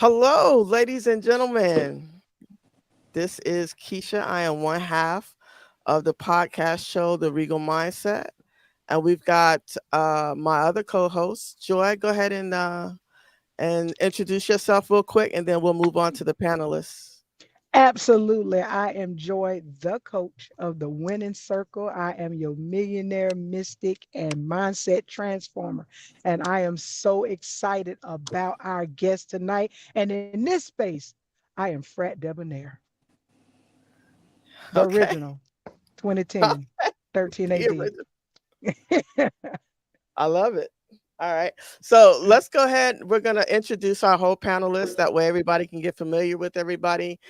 Hello, ladies and gentlemen. This is Keisha. I am one half of the podcast show, The Regal Mindset. And we've got my other co-host, Joy. Go ahead and introduce yourself real quick, and then we'll move on to the panelists. Absolutely. I am Joy, the coach of the winning circle. I am your millionaire mystic and mindset transformer. And I am so excited about our guest tonight. And in this space, I am Frat Debonair, the Okay. original 2010, 13 The AD. original. I love it. All right. So let's go ahead. We're going to introduce our whole panelists. That way everybody can get familiar with everybody.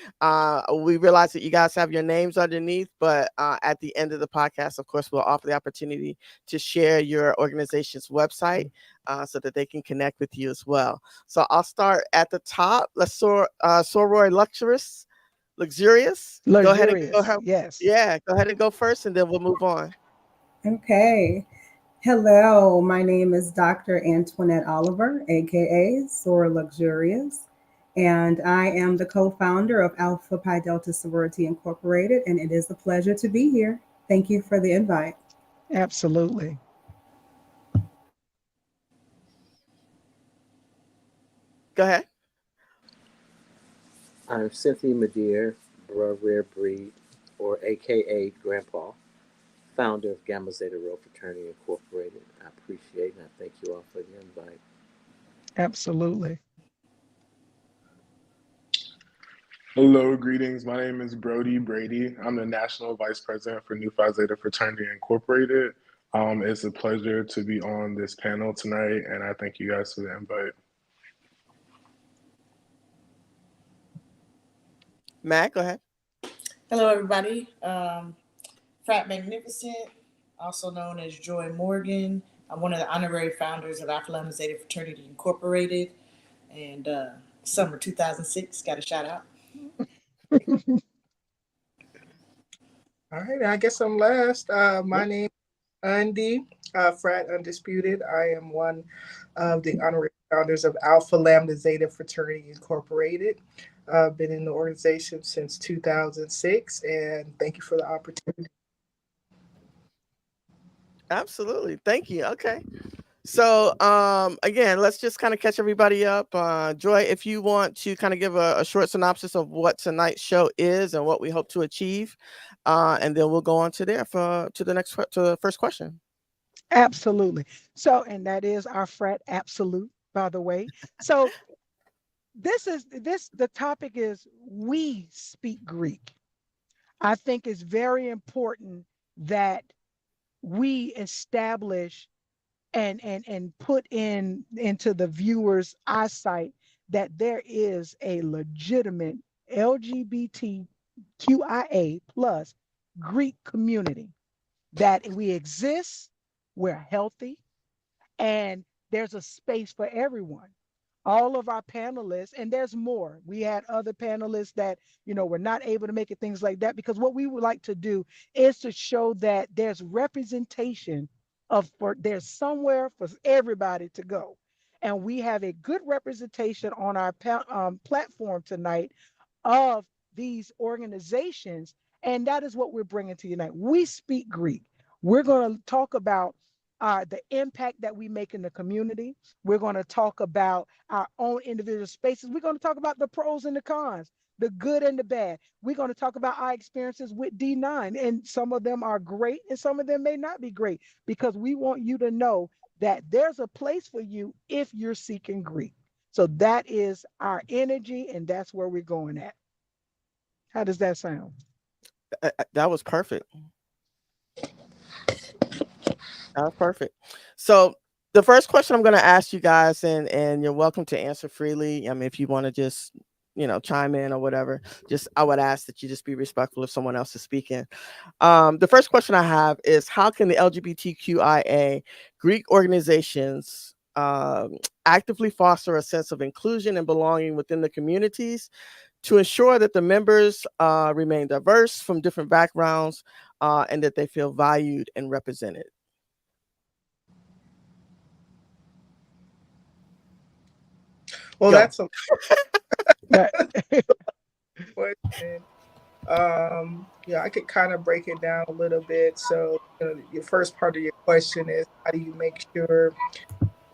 We realize that you guys have your names underneath, but at the end of the podcast, of course, we'll offer the opportunity to share your organization's website so that they can connect with you as well. So I'll start at the top. Let's Sorority Luxurious. Go ahead and go Luxurious. ahead. Yes. Yeah, go ahead and go first, and then we'll move on. Okay. Hello, my name is Dr. Antoinette Oliver, aka Sora Luxurious, and I am the co founder of Alpha Pi Delta Sorority Incorporated, and it is a pleasure to be here. Thank you for the invite. Absolutely. Go ahead. I'm Cynthia Madeir, Rare Breed, or AKA Grandpa, founder of Gamma Zeta Rho Fraternity Incorporated. I appreciate and I thank you all for the invite. Absolutely. Hello, greetings. My name is Brady. I'm the National Vice President for Nu Phi Zeta Fraternity Incorporated. It's a pleasure to be on this panel tonight, and I thank you guys for the invite. Matt, go ahead. Hello, everybody. Frat Magnificent, also known as Joy Morgan. I'm one of the honorary founders of Alpha Lambda Zeta Fraternity Incorporated. And summer 2006, got a shout out. All right, I guess I'm last. My name is Andy, Frat Undisputed. I am one of the honorary founders of Alpha Lambda Zeta Fraternity Incorporated. I've been in the organization since 2006, and thank you for the opportunity. Absolutely. Thank you. Okay. So again, let's just kind of catch everybody up. Joy, if you want to kind of give a short synopsis of what tonight's show is and what we hope to achieve, and then we'll go on to there to the first question. Absolutely. So, and that is our frat absolute, by the way. So the topic is we speak Greek. I think it's very important that we establish and put into the viewers' eyesight that there is a legitimate LGBTQIA plus Greek community, that we exist, we're healthy, and there's a space for everyone. All of our panelists, and there's more. We had other panelists that, were not able to make it, things like that, because what we would like to do is to show that there's representation there's somewhere for everybody to go. And we have a good representation on our platform tonight of these organizations. And that is what we're bringing to you tonight. We speak Greek. We're going to talk about the impact that we make in the community. We're going to talk about our own individual spaces. We're going to talk about the pros and the cons, the good and the bad. We're going to talk about our experiences with D9, and some of them are great and some of them may not be great, because we want you to know that there's a place for you if you're seeking Greek. So that is our energy, and that's where we're going at. How does that sound? That was perfect. That was perfect. So the first question I'm going to ask you guys, and you're welcome to answer freely. I mean, if you want to just chime in or whatever, I would ask that you just be respectful if someone else is speaking. The first question I have is, how can the LGBTQIA Greek organizations actively foster a sense of inclusion and belonging within the communities to ensure that the members remain diverse from different backgrounds and that they feel valued and represented? Well, Go. that's Yeah. Question. Yeah, I could kind of break it down a little bit. So, your first part of your question is how do you make sure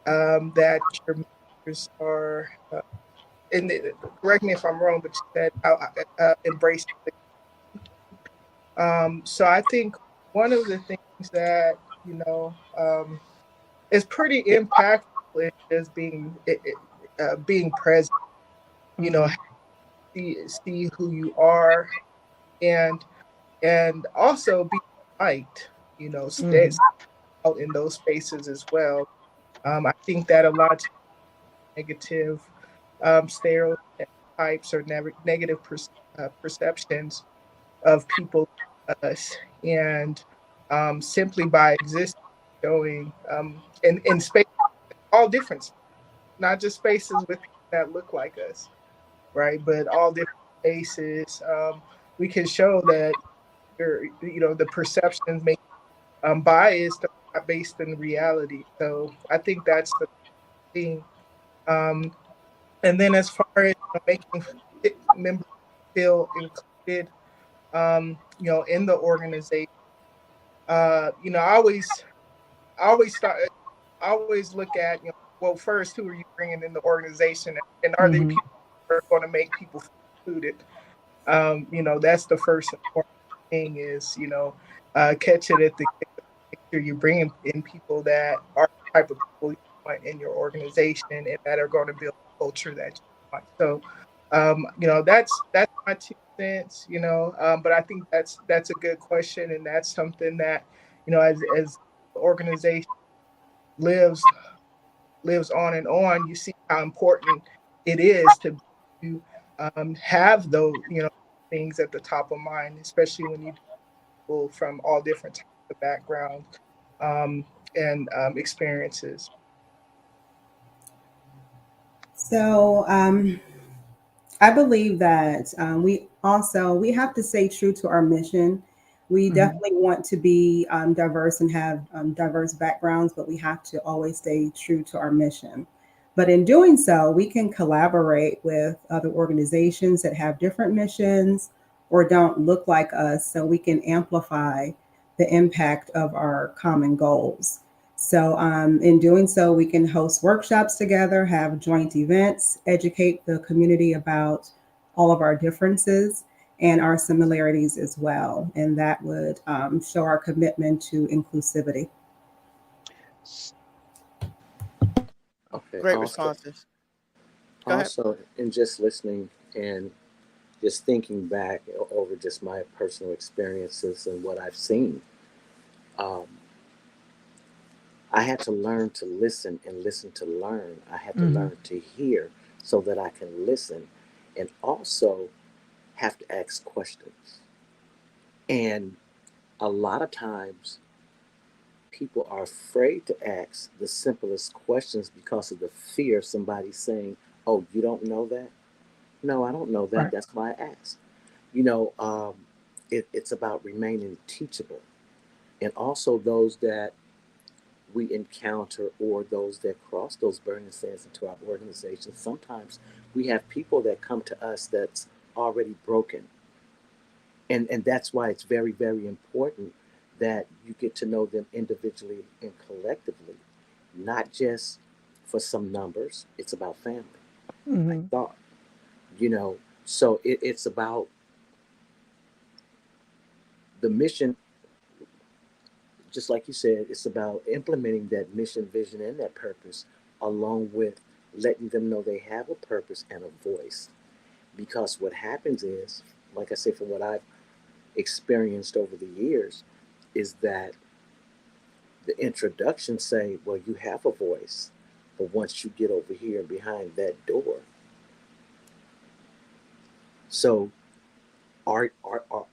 that your members are, and correct me if I'm wrong, but you said embrace. So I think one of the things that is pretty impactful is being present. You know, Hmm. see who you are, and also be light. Stay Hmm. out in those spaces as well. I think that a lot of negative stereotypes or negative perceptions of people, us, and simply by existing, showing in space, all different, not just spaces with people that look like us, right? But all different spaces, we can show that the perceptions may biased, not based in reality. So I think that's the thing. Um, and then as far as making members feel included, in the organization, I always start, I always look at, well, first, who are you bringing in the organization, and are they Hmm. people who are going to make people feel included? That's the first important thing is, catch it at the make sure you're bringing in people that are the type of people you want in your organization and that are going to build a culture that you want. So, that's my 2 cents. But I think that's a good question, and that's something that as the organization lives lives on and on, you see how important it is to have those things at the top of mind, especially when you people from all different types of backgrounds um, and experiences. So I believe that we have to stay true to our mission. We Hmm. definitely want to be diverse and have diverse backgrounds, but we have to always stay true to our mission. But in doing so, we can collaborate with other organizations that have different missions or don't look like us, so we can amplify the impact of our common goals. So, in doing so, we can host workshops together, have joint events, educate the community about all of our differences and our similarities as well. And that would show our commitment to inclusivity. Okay. Great responses. Go ahead. Also, in just listening and just thinking back over just my personal experiences and what I've seen, um, I had to learn to listen and listen to learn. I had to Hmm. learn to hear so that I can listen and also have to ask questions. And a lot of times, people are afraid to ask the simplest questions because of the fear of somebody saying, "Oh, you don't know that?" No, I don't know that. Right. That's why I asked. You know, it's about remaining teachable. And also those that we encounter or those that cross those burning sands into our organization, sometimes we have people that come to us that's already broken. And that's why it's very, very important that you get to know them individually and collectively, not just for some numbers. It's about family, I Hmm. thought, you know. So it's about the mission, just like you said, it's about implementing that mission, vision, and that purpose, along with letting them know they have a purpose and a voice. Because what happens is, like I say, from what I've experienced over the years, is that the introductions say, well, you have a voice. But once you get over here behind that door, so are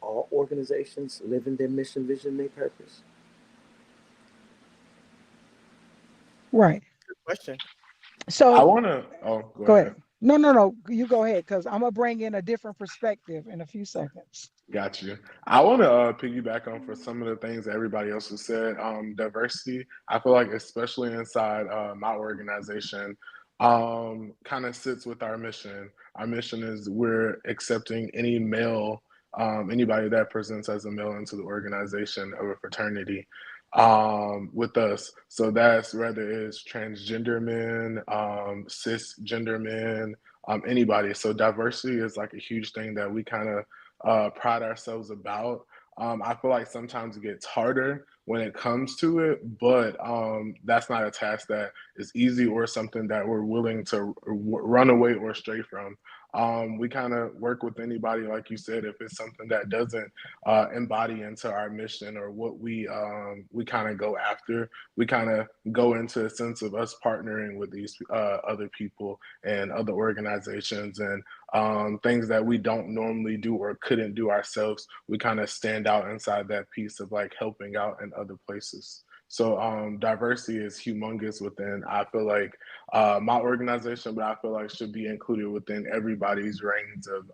all organizations living their mission, vision, their purpose? Right. Good question. I So want to, oh, go go ahead. ahead. No, no, no. You go ahead because I'm gonna bring in a different perspective in a few seconds. Got you. I want to piggyback on for some of the things that everybody else has said. Diversity, I feel like, especially inside my organization, kind of sits with our mission. Our mission is we're accepting any male, anybody that presents as a male into the organization of a fraternity with us. So that's whether it's transgender men, cisgender men, anybody. So diversity is like a huge thing that we kind of pride ourselves about. I feel like sometimes it gets harder when it comes to it, but that's not a task that is easy or something that we're willing to run away or stray from. We kind of work with anybody, like you said, if it's something that doesn't embody into our mission or what we kind of go after. We kind of go into a sense of us partnering with these other people and other organizations and things that we don't normally do or couldn't do ourselves. We kind of stand out inside that piece of like helping out in other places. So diversity is humongous within, I feel like, my organization, but I feel like should be included within everybody's reigns of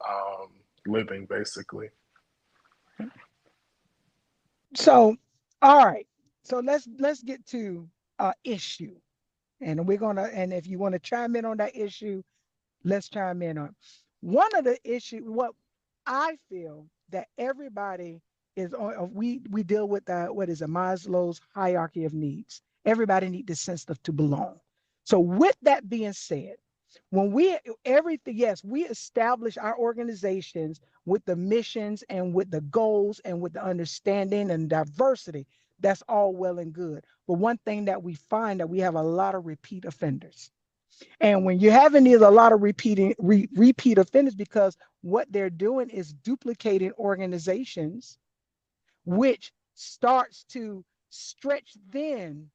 living, basically. So, all right. So let's get to issue, and we're gonna. And if you want to chime in on that issue, let's chime in on one of the issue. What I feel that everybody is on. We deal with what is a Maslow's hierarchy of needs. Everybody needs the sense of to belong. So with that being said, when we everything, yes, we establish our organizations with the missions and with the goals and with the understanding and diversity. That's all well and good. But one thing that we find that we have a lot of repeat offenders. And when you're having these a lot of repeat offenders, because what they're doing is duplicating organizations, which starts to stretch then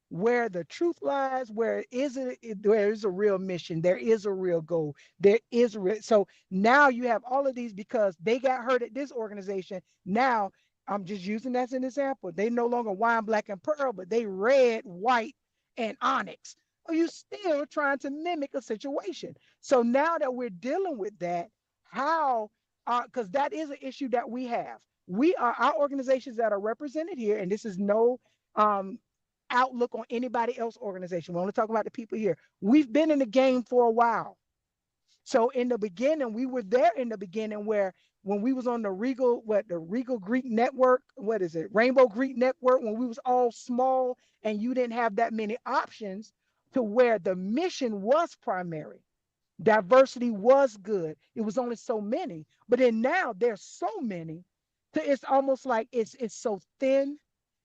where the truth lies, there is a real mission, there is a real goal, there is a real. So now you have all of these because they got hurt at this organization. Now I'm just using that as an example. They no longer wine, black, and pearl, but they red, white, and onyx. Are you still trying to mimic a situation? So now that we're dealing with that, how? Because that is an issue that we have. We are our organizations that are represented here, and this is no um, outlook on anybody else organization. We only talk about the people here. We've been in the game for a while. So in the beginning, we were there in the beginning where when we was on the Regal Greek network, what is it? Rainbow Greek network, when we was all small and you didn't have that many options to where the mission was primary. Diversity was good. It was only so many. But then now there's so many. So it's almost like it's so thin.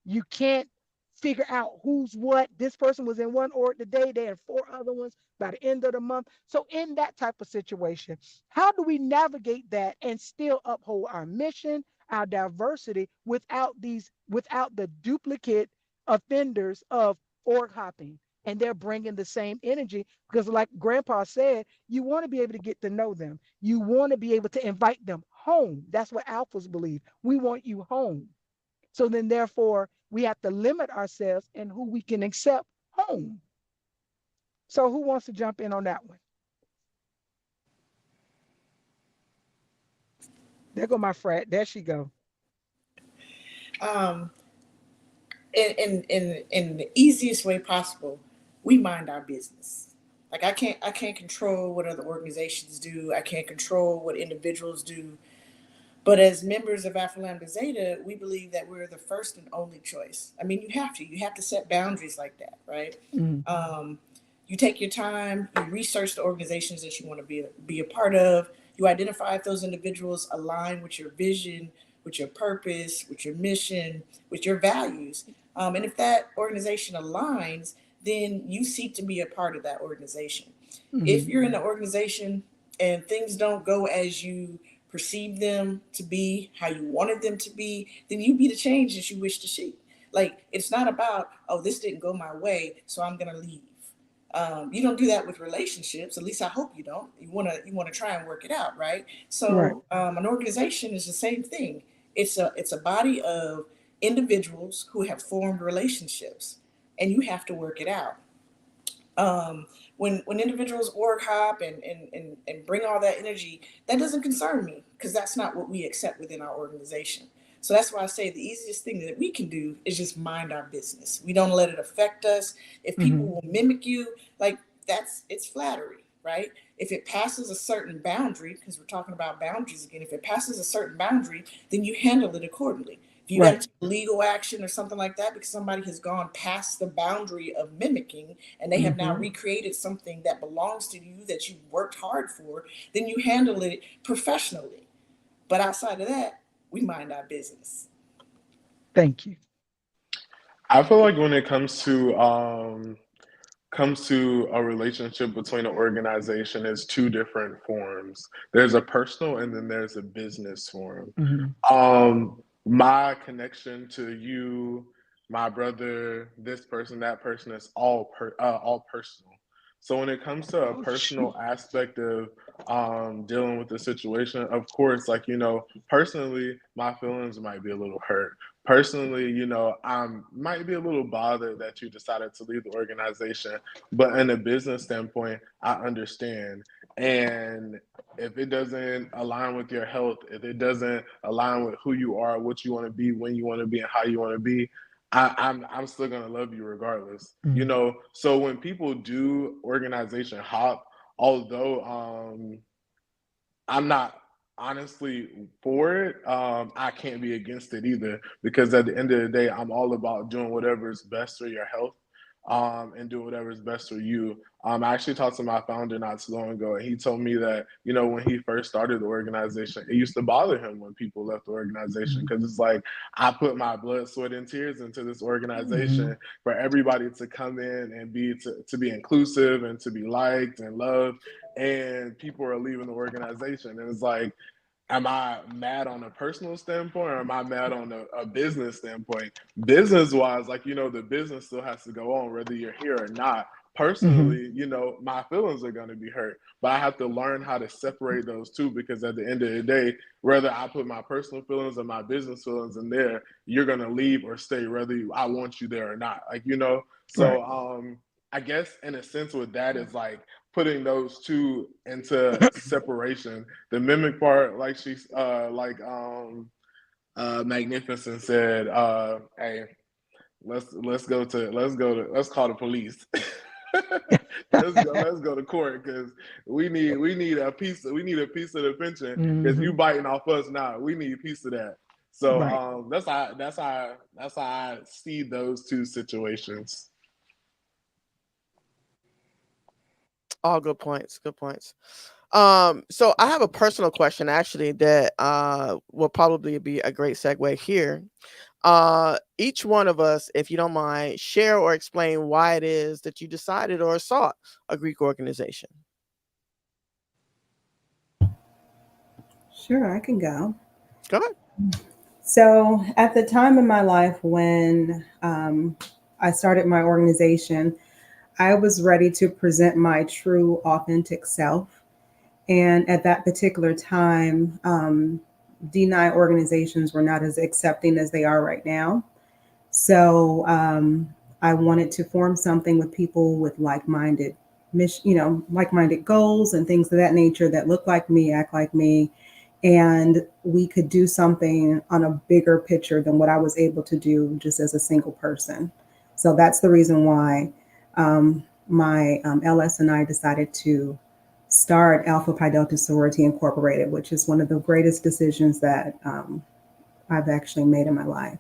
You can't figure out who's what. This person was in one org today. They had four other ones by the end of the month. So in that type of situation, how do we navigate that and still uphold our mission, our diversity without the duplicate offenders of org hopping? And they're bringing the same energy because, like Grandpa said, you want to be able to get to know them. You want to be able to invite them home. That's what alphas believe. We want you home. So then, therefore, we have to limit ourselves and who we can accept home. So, who wants to jump in on that one? There go my frat. There she go. Um, in the easiest way possible, we mind our business. Like I can't control what other organizations do. I can't control what individuals do. But as members of Alpha Lambda Zeta, we believe that we're the first and only choice. I mean, you have to set boundaries like that, right? Mm-hmm. You take your time, you research the organizations that you want to be a part of. You identify if those individuals align with your vision, with your purpose, with your mission, with your values. And if that organization aligns, then you seek to be a part of that organization. If Mm-hmm. you're in an organization and things don't go as you perceive them to be, how you wanted them to be, then you be the change that you wish to see. Like it's not about, oh, this didn't go my way, so I'm gonna leave. You don't do that with relationships. At least I hope you don't. You wanna try and work it out, right? Right. So an organization is the same thing. It's a body of individuals who have formed relationships, and you have to work it out. When individuals org hop and bring all that energy, that doesn't concern me because that's not what we accept within our organization. So that's why I say the easiest thing that we can do is just mind our business. We don't let it affect us. If people Mm-hmm. will mimic you, like it's flattery, right? If it passes a certain boundary, because we're talking about boundaries again, if it passes a certain boundary, then you handle it accordingly. If you got Right. to take legal action or something like that because somebody has gone past the boundary of mimicking and they have now Mm-hmm. recreated something that belongs to you that you worked hard for, then you handle it professionally. But outside of that, we mind our business. Thank you. I feel like when it comes to a relationship between an organization, it's two different forms. There's a personal and then there's a business form. Mm-hmm. My connection to you, my brother, this person, that person is all personal. So when it comes to a Oh shoot. personal aspect of dealing with the situation, of course, like personally, my feelings might be a little hurt. Personally, I might be a little bothered that you decided to leave the organization, but in a business standpoint, I understand. And if it doesn't align with your health, if it doesn't align with who you are, what you want to be, when you want to be, and how you want to be, I'm still gonna love you regardless. Mm-hmm. So when people do organization hop, although I'm not honestly for it. I can't be against it either because at the end of the day, I'm all about doing whatever is best for your health, and do whatever is best for you. I actually talked to my founder not too long ago, and he told me that when he first started the organization, it used to bother him when people left the organization because it's like I put my blood, sweat, and tears into this Mm-hmm. organization for everybody to come in and to be inclusive and to be liked and loved, and people are leaving the organization, and it's like, am I mad on a personal standpoint or am I mad on a business standpoint? Business wise, like, the business still has to go on whether you're here or not. Mm-hmm. Personally, my feelings are going to be hurt, but I have to learn how to separate those two because at the end of the day, whether I put my personal feelings and my business feelings in there, you're going to leave or stay, whether I want you there or not. Like, Right. so, I guess in a sense with that is like putting those two into separation. The mimic part, like Magnificent said, hey, let's call the police. Let's go to court because we need a piece of the pension because you Mm-hmm. biting off us now. We need a piece of that. So Right. that's how I see those two situations. All good points. Good points. So I have a personal question actually that will probably be a great segue here. Each one of us, if you don't mind, share or explain why it is that you decided or sought a Greek organization. Sure, I can go. Go ahead. So, at the time in my life when I started my organization, I was ready to present my true, authentic self. And at that particular time, D9 organizations were not as accepting as they are right now. So I wanted to form something with people with like-minded mission, like-minded goals and things of that nature that look like me, act like me, and we could do something on a bigger picture than what I was able to do just as a single person. So that's the reason why my LS and I decided to start Alpha Pi Delta Sorority Incorporated, which is one of the greatest decisions that I've actually made in my life.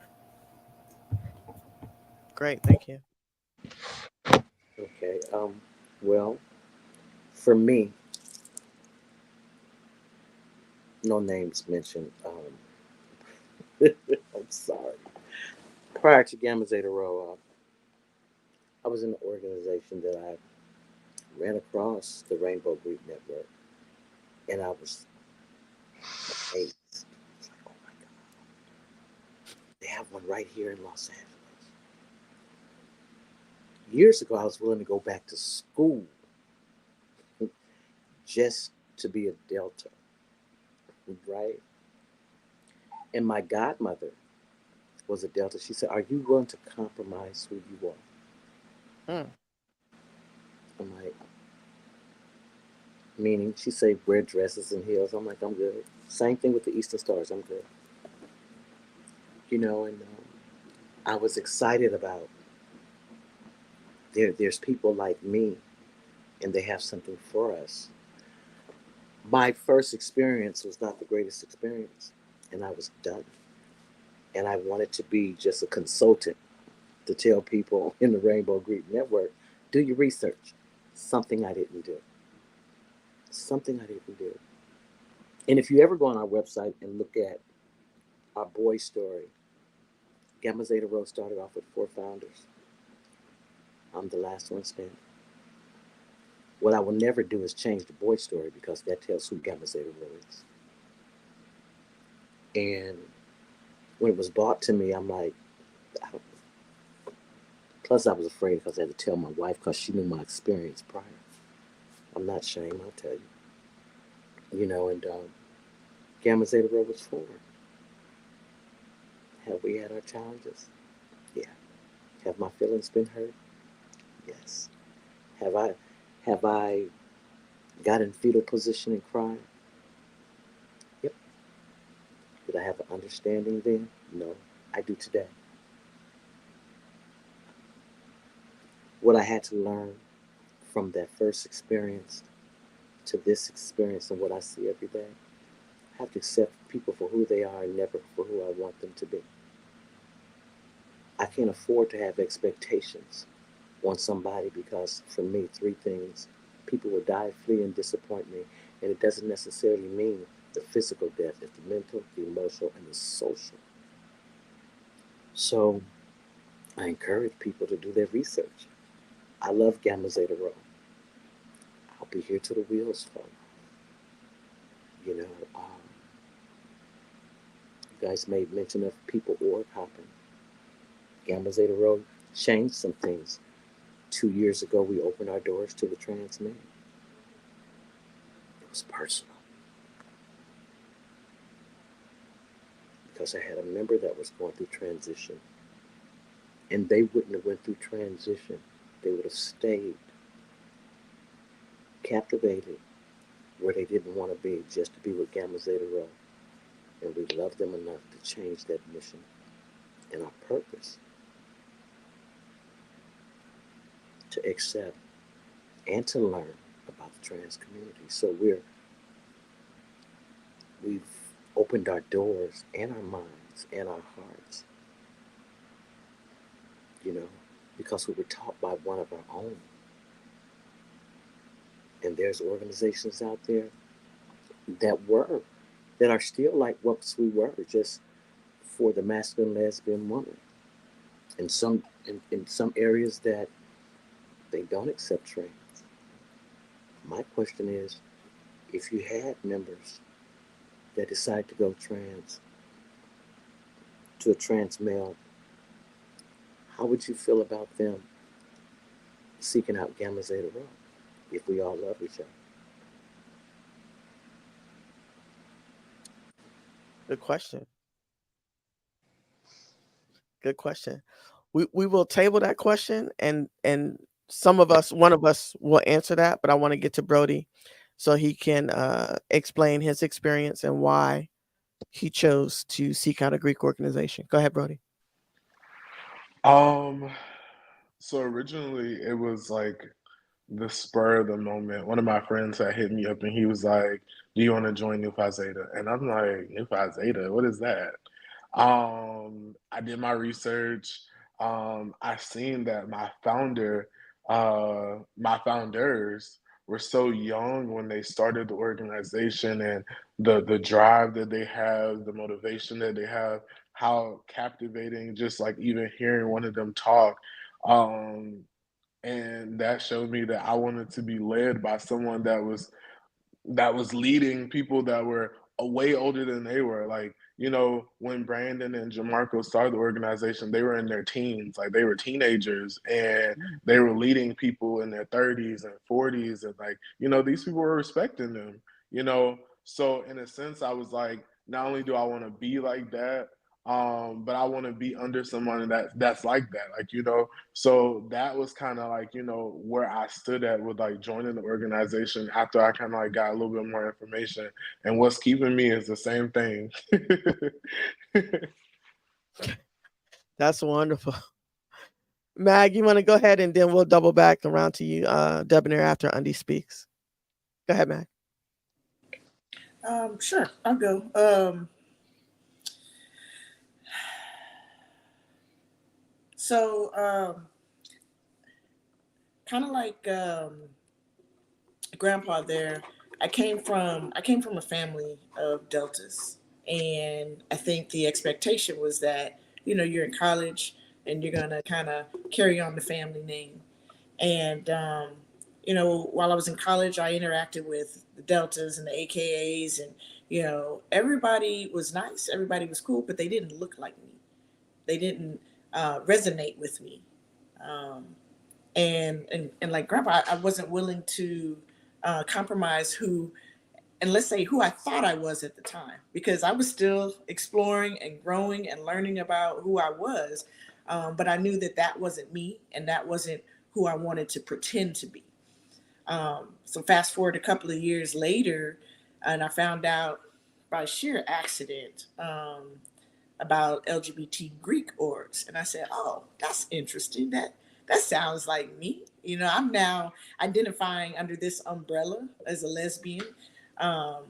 Great. Thank you. Okay. Well, for me, no names mentioned. I'm sorry. Prior to Gamma Zeta Rho, I was in an organization that I ran across the Rainbow Greek Network, and I was amazed. Oh my God, they have one right here in Los Angeles. Years ago, I was willing to go back to school just to be a Delta, right? And my godmother was a Delta. She said, "Are you willing to compromise who you are?" Mm, I'm like, meaning she said wear dresses and heels. I'm like, I'm good. Same thing with the Eastern Stars. I'm good. And I was excited about there's people like me and they have something for us. My first experience was not the greatest experience, and I was done. And I wanted to be just a consultant to tell people in the Rainbow Greek Network, do your research. Something I didn't do. Something I didn't do. And if you ever go on our website and look at our boy story, Gamma Zeta Rho started off with 4 founders. I'm the last one standing. What I will never do is change the boy story because that tells who Gamma Zeta Rho is. And when it was brought to me, I'm like, I don't, plus I was afraid because I had to tell my wife because she knew my experience prior. I'm not ashamed, I'll tell you. And Gamma Zeta Rho was forward. Have we had our challenges? Yeah. Have my feelings been hurt? Yes. Have I have I got in fetal position and cried? Yep. Did I have an understanding then? No. I do today. What I had to learn from that first experience to this experience and what I see every day, I have to accept people for who they are and never for who I want them to be. I can't afford to have expectations on somebody because for me, three things: people will die, flee, and disappoint me. And it doesn't necessarily mean the physical death, it's the mental, the emotional, and the social. So I encourage people to do their research. I love Gamma Zeta Rho. I'll be here till the wheels fall. You know, you guys made mention of people org hopping. Gamma Zeta Rho changed some things. 2 years ago, we opened our doors to the trans men. It was personal because I had a member that was going through transition, and they wouldn't have went through transition. They would have stayed captivated where they didn't want to be, just to be with Gamma Zeta Rho. And we love them enough to change that mission and our purpose to accept and to learn about the trans community. So we've opened our doors and our minds and our hearts, you know, because we were taught by one of our own. And there's organizations out there that were, that are still like what we were, just for the masculine lesbian woman. In some areas that they don't accept trans. My question is, if you had members that decide to go trans to a trans male, how would you feel about them seeking out Gamma Zeta Rho if we all love each other? Good question. Good question. We will table that question, and one of us will answer that, but I want to get to Brody so he can explain his experience and why he chose to seek out a Greek organization. Go ahead, Brody. Um, so originally it was like the spur of the moment. One of my friends had hit me up and he was like, "Do you want to join Nu Phi Zeta?" And I'm like, "Nu Phi Zeta? What is that?" I did my research. I seen that my founders were so young when they started the organization, and the drive that they have, the motivation that they have, how captivating, just like even hearing one of them talk. Um, and that showed me that I wanted to be led by someone that was leading people that were way older than they were. Like, when Brandon and Jamarco started the organization, they were in their teens, like they were teenagers, and they were leading people in their 30s and 40s. And like, these people were respecting them. So in a sense, I was like, not only do I want to be like that, but I want to be under someone that's like that, so that was kind of like, where I stood at with like joining the organization after I kind of like got a little bit more information. And what's keeping me is the same thing. That's wonderful. Mag, you want to go ahead and then we'll double back around to you, Debonair, after Undy speaks. Go ahead, Mag. Sure, I'll go. So, kind of like grandpa there, I came from a family of deltas, and I think the expectation was that you're in college and you're gonna kind of carry on the family name. And while I was in college, I interacted with the deltas and the AKAs, and everybody was nice, everybody was cool, but they didn't look like me. They didn't resonate with me. Um, and like grandpa, I wasn't willing to compromise who, and let's say who I thought I was at the time, because I was still exploring and growing and learning about who I was. But I knew that that wasn't me, and that wasn't who I wanted to pretend to be. So fast forward a couple of years later, and I found out by sheer accident about LGBT Greek orgs, and I said, "Oh, that's interesting. That sounds like me." I'm now identifying under this umbrella as a lesbian, um,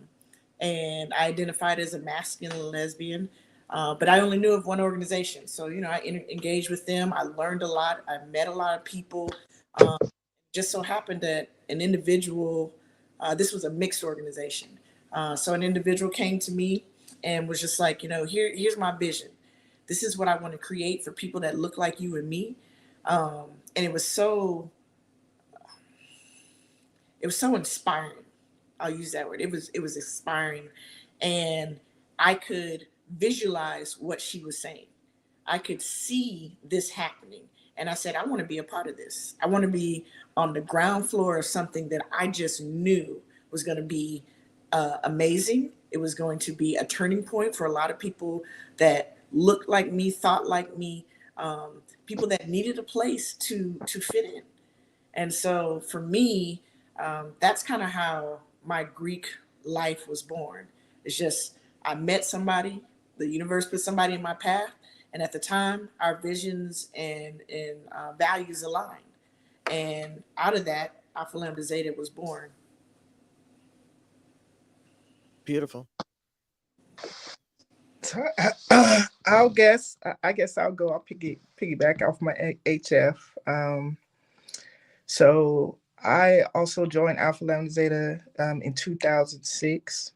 and I identified as a masculine lesbian. But I only knew of one organization, so I engaged with them. I learned a lot. I met a lot of people. Um, just so happened that an individual, this was a mixed organization, so an individual came to me and was just like, here's my vision. This is what I want to create for people that look like you and me. And it was so inspiring. I'll use that word. It was inspiring, and I could visualize what she was saying. I could see this happening, and I said, I want to be a part of this. I want to be on the ground floor of something that I just knew was going to be amazing. It was going to be a turning point for a lot of people that looked like me, thought like me, people that needed a place to fit in. And so for me, that's kind of how my Greek life was born. It's just I met somebody, the universe put somebody in my path, and at the time, our visions and values aligned. And out of that, Alpha Lambda Zeta was born. Beautiful. So, I'll guess. I guess I'll go. I'll piggyback off my HF. So I also joined Alpha Lambda Zeta in 2006.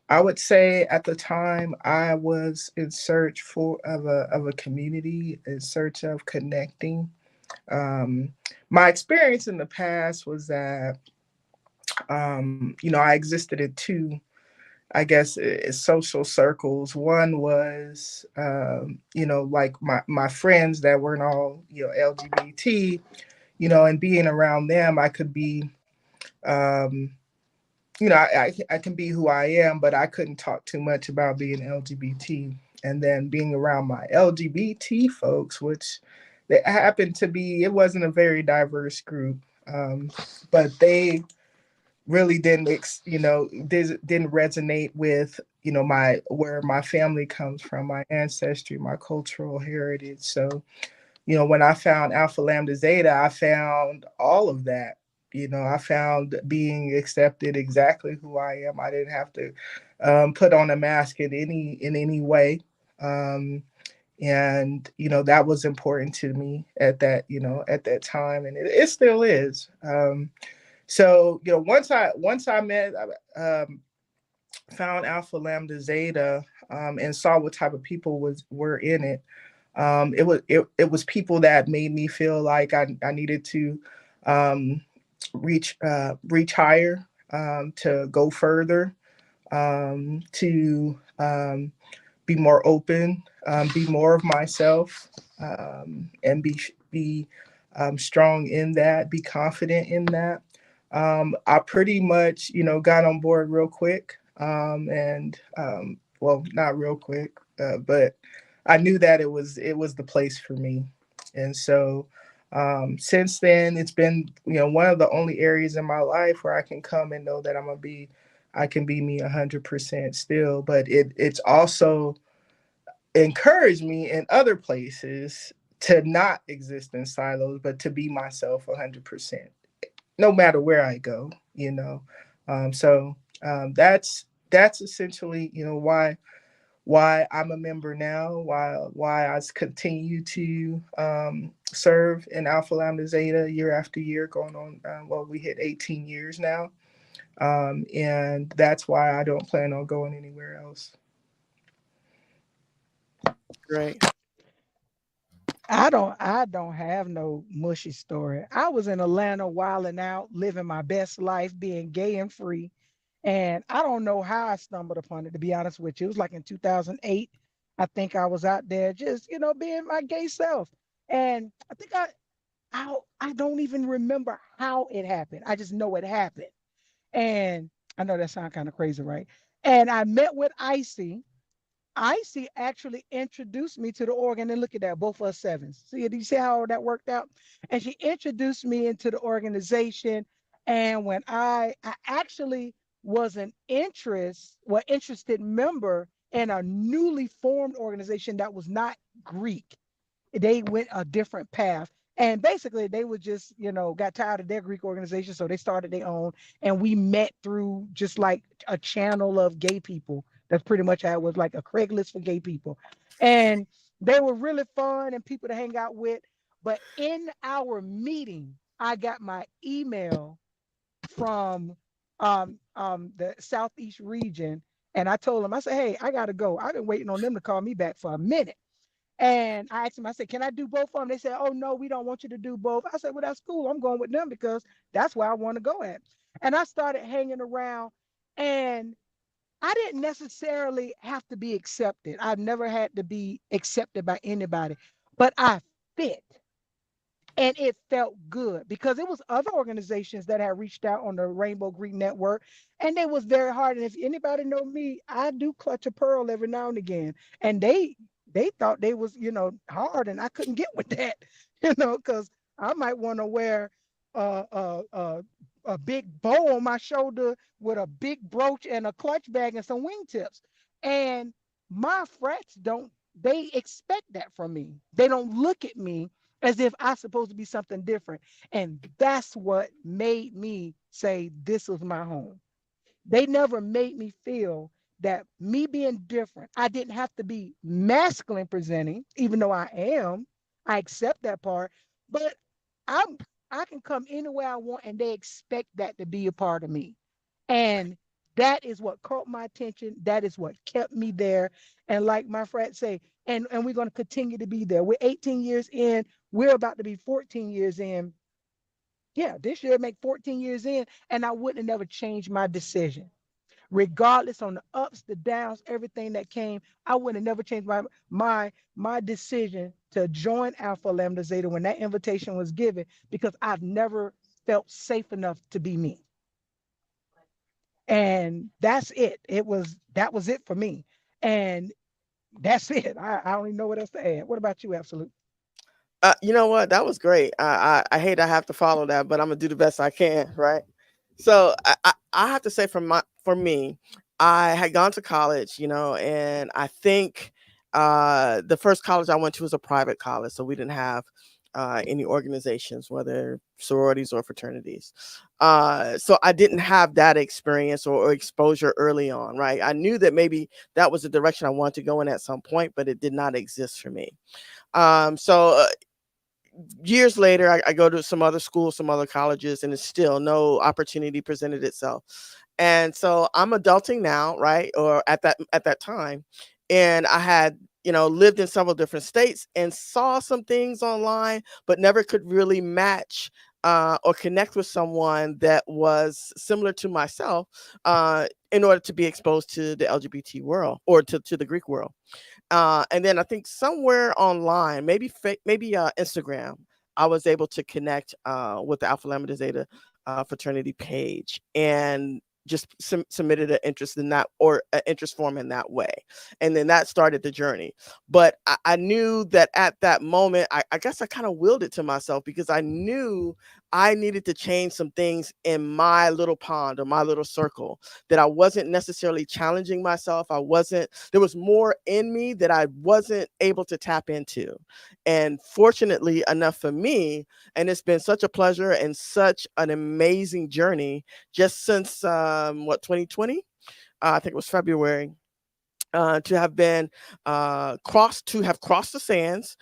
I would say at the time I was in search of a community, in search of connecting. Um, my experience in the past was that I existed in two, I guess, social circles. One was, like my friends that weren't all, LGBT, and being around them, I could be, um, I can be who I am, but I couldn't talk too much about being LGBT. And then being around my LGBT folks, which they happened to be, it wasn't a very diverse group, but they really didn't resonate with my where my family comes from, my ancestry, my cultural heritage. So when I found Alpha Lambda Zeta, I found all of that. I found being accepted exactly who I am. I didn't have to put on a mask in any way. Um, and that was important to me at that time, and it still is. So once I met, found Alpha Lambda Zeta, and saw what type of people were in it. It was people that made me feel like I needed to um, reach higher, to go further, to be more open, be more of myself, and be strong in that, be confident in that. I pretty much, got on board real quick, and well, not real quick, but I knew that it was the place for me, and so. Since then, it's been one of the only areas in my life where I can come and know that I can be me 100% still. But it's also encouraged me in other places to not exist in silos, but to be myself 100%, no matter where I go, you know. That's essentially, you know, why I'm a member now, why I continue to serve in Alpha Lambda Zeta year after year, going on. Well, we hit 18 years now, and that's why I don't plan on going anywhere else. Great. I don't have no mushy story. I was in Atlanta wilding out, living my best life, being gay and free. And I don't know how I stumbled upon it, to be honest with you. It was like in 2008. I think I was out there just, being my gay self. And I think I don't even remember how it happened. I just know it happened. And I know that sounds kind of crazy, right? And I met with Icy. Icy actually introduced me to the organ, and look at that, both of us sevens. See, do you see how that worked out? And she introduced me into the organization. And when I actually was an interested member in a newly formed organization that was not Greek. They went a different path. And basically, they was just, got tired of their Greek organization. So they started their own. And we met through just like a channel of gay people. That's pretty much how it was, like a Craigslist for gay people. And they were really fun and people to hang out with. But in our meeting, I got my email from the Southeast region. And I told them, I said, hey, I got to go. I've been waiting on them to call me back for a minute. And I asked them, I said, can I do both of them? They said, oh, no, we don't want you to do both. I said, well, that's cool. I'm going with them because that's where I want to go at. And I started hanging around, and I didn't necessarily have to be accepted. I've never had to be accepted by anybody, but I fit. And it felt good because it was other organizations that had reached out on the Rainbow Greek Network, and they was very hard. And if anybody know me, I do clutch a pearl every now and again. And they thought they was, hard, and I couldn't get with that, because I might want to wear uh, uh, uh, a big bow on my shoulder with a big brooch and a clutch bag and some wingtips. And my frats don't, they expect that from me. They don't look at me as if I'm supposed to be something different. And that's what made me say this was my home. They never made me feel that me being different, I didn't have to be masculine presenting, even though I am. I accept that part, but I'm I can come anywhere I want and they expect that to be a part of me. And that is what caught my attention. That is what kept me there. And like my friends say, and we're going to continue to be there. We're 18 years in. We're about to be 14 years in. Yeah, this year make 14 years in, and I wouldn't have never changed my decision. Regardless on the ups, the downs, everything that came, I would have never changed my decision to join Alpha Lambda Zeta when that invitation was given because I've never felt safe enough to be me. And that's it. That was it for me. And that's it. I don't even know what else to add. What about you, Absolute? You know what? That was great. I hate I have to follow that, but I'm gonna do the best I can, right? So I have to say for me, I had gone to college, and I think the first college I went to was a private college, so we didn't have any organizations, whether sororities or fraternities. So I didn't have that experience or exposure early on, right? I knew that maybe that was the direction I wanted to go in at some point, but it did not exist for me. So years later, I go to some other schools, some other colleges, and it's still no opportunity presented itself. And so I'm adulting now, right? Or at that time, and I had lived in several different states and saw some things online, but never could really match. Or connect with someone that was similar to myself in order to be exposed to the LGBT world or to the Greek world. And then I think somewhere online, maybe Instagram, I was able to connect with the Alpha Lambda Zeta fraternity page and just submitted an interest in that or an interest form in that way. And then that started the journey. But I knew that at that moment, I guess I kind of willed it to myself because I knew I needed to change some things in my little pond or my little circle, that I wasn't necessarily challenging myself. There was more in me that I wasn't able to tap into. And fortunately enough for me, and it's been such a pleasure and such an amazing journey just since 2020, I think it was February, to have been to have crossed the sands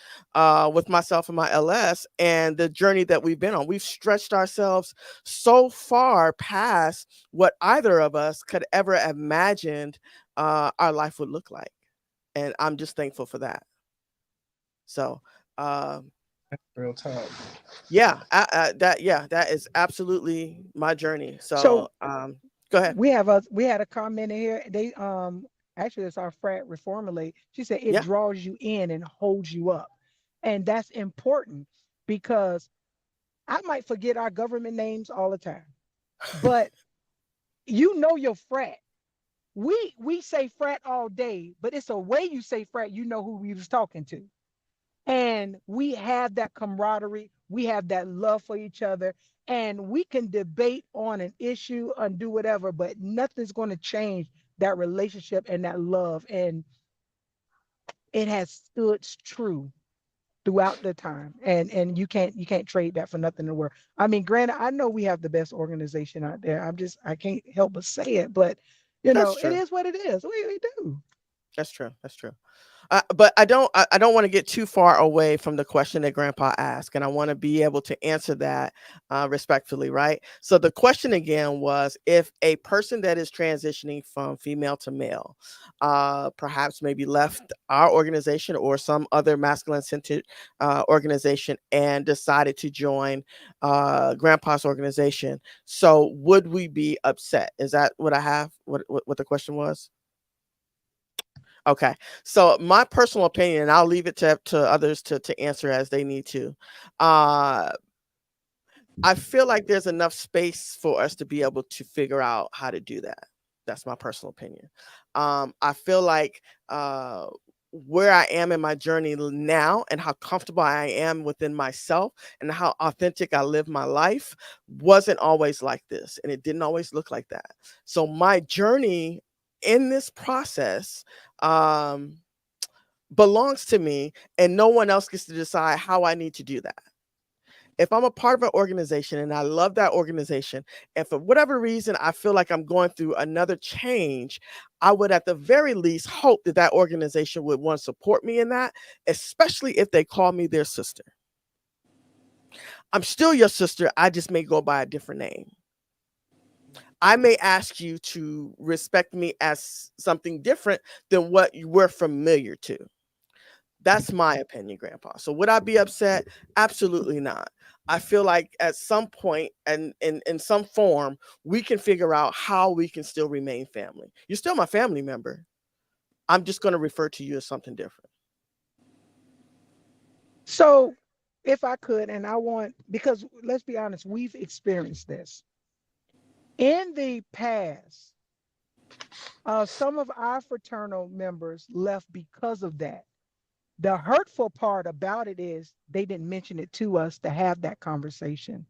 with myself and my LS, and the journey that we've been on. We've stretched ourselves so far past what either of us could ever imagined our life would look like, and I'm just thankful for that. So. Um, Real talk. that is absolutely my journey. So, So go ahead. we had a comment in here. They actually it's our frat reformulate. She said it Yeah, draws you in and holds you up. And that's important because I might forget our government names all the time. But you know your frat. We say frat all day, but it's a way you say frat, you know who we was talking to. And we have that camaraderie, we have that love for each other, and we can debate on an issue and do whatever, but nothing's going to change that relationship and that love. And it has stood true throughout the time. And you can't trade that for nothing in the world. I mean, granted, I know we have the best organization out there. I can't help but say it, but that's it true. is what it is. We do. That's true. That's true. But I don't want to get too far away from the question that Grandpa asked, and I want to be able to answer that respectfully, right? So the question again was, if a person that is transitioning from female to male, perhaps maybe left our organization or some other masculine centered organization and decided to join Grandpa's organization, so would we be upset? Is that what I have? What the question was? Okay. So my personal opinion, and I'll leave it to others to answer as they need to. Uh, I feel like there's enough space for us to be able to figure out how to do that. That's my personal opinion. I feel like where I am in my journey now and how comfortable I am within myself and how authentic I live my life wasn't always like this, and it didn't always look like that. So my journey in this process um, belongs to me, and no one else gets to decide how I need to do that. If I'm a part of an organization and I love that organization, and for whatever reason I feel like I'm going through another change, I would at the very least hope that that organization would want to support me in that, especially if they call me their sister. I'm still your sister, I just may go by a different name. I may ask you to respect me as something different than what you were familiar to. That's my opinion, Grandpa. So would I be upset? Absolutely not. I feel like at some point and in some form, we can figure out how we can still remain family. You're still my family member. I'm just going to refer to you as something different. So if I could, and I want, because let's be honest, we've experienced this in the past. Some of our fraternal members left because of that. The hurtful part about it is they didn't mention it to us to have that conversation.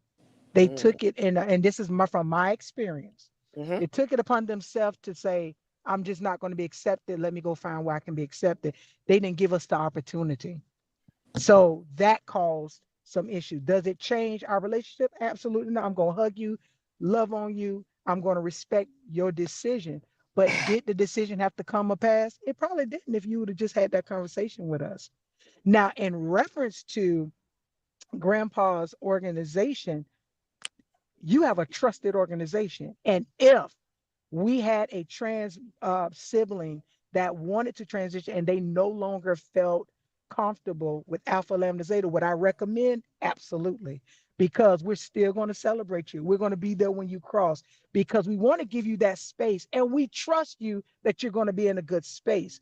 They Mm, took it, and this is from my experience. hmm. They took it upon themselves to say, "I'm just not going to be accepted. Let me go find where I can be accepted." They didn't give us the opportunity. So that caused some issue. Does it change our relationship? Absolutely not. I'm going to hug you, love on you. I'm going to respect your decision. But did the decision have to come a pass? It probably didn't if you would have just had that conversation with us. Now, in reference to Grandpa's organization, you have a trusted organization. And if we had a trans sibling that wanted to transition and they no longer felt comfortable with Alpha Lambda Zeta, would I recommend? Absolutely. Because we're still going to celebrate you. We're going to be there when you cross because we want to give you that space and we trust you that you're going to be in a good space.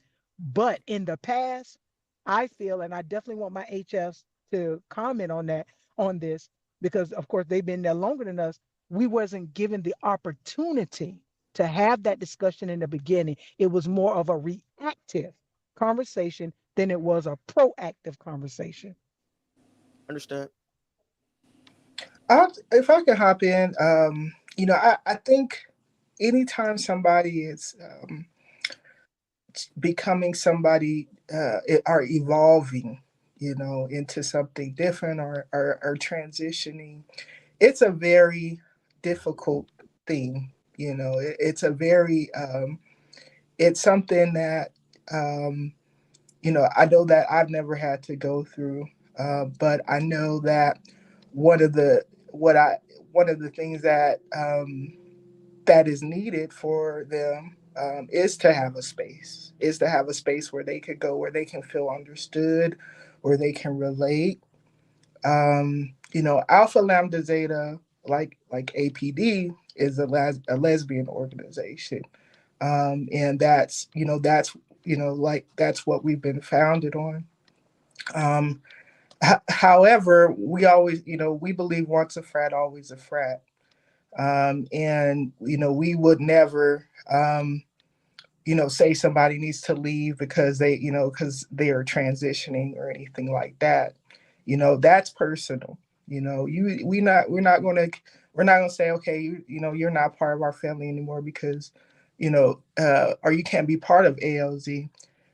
But in the past, I feel, and I definitely want my HFs to comment on that, on this, because of course they've been there longer than us. We wasn't given the opportunity to have that discussion in the beginning. It was more of a reactive conversation than it was a proactive conversation. Understood. If I can hop in, I think anytime somebody is becoming somebody are evolving, into something different or transitioning, it's a very difficult thing. It's a very it's something that um, I know that I've never had to go through, but I know that one of the what I one of the things that is needed for them is to have a space where they could go, where they can feel understood, where they can relate. Alpha Lambda Zeta, like APD, is a lesbian organization, and that's what we've been founded on. Um, However, we always, we believe once a frat, always a frat. And we would never say somebody needs to leave because they are transitioning or anything like that. That's personal. You we're not gonna say, okay, you're not part of our family anymore because or you can't be part of ALZ.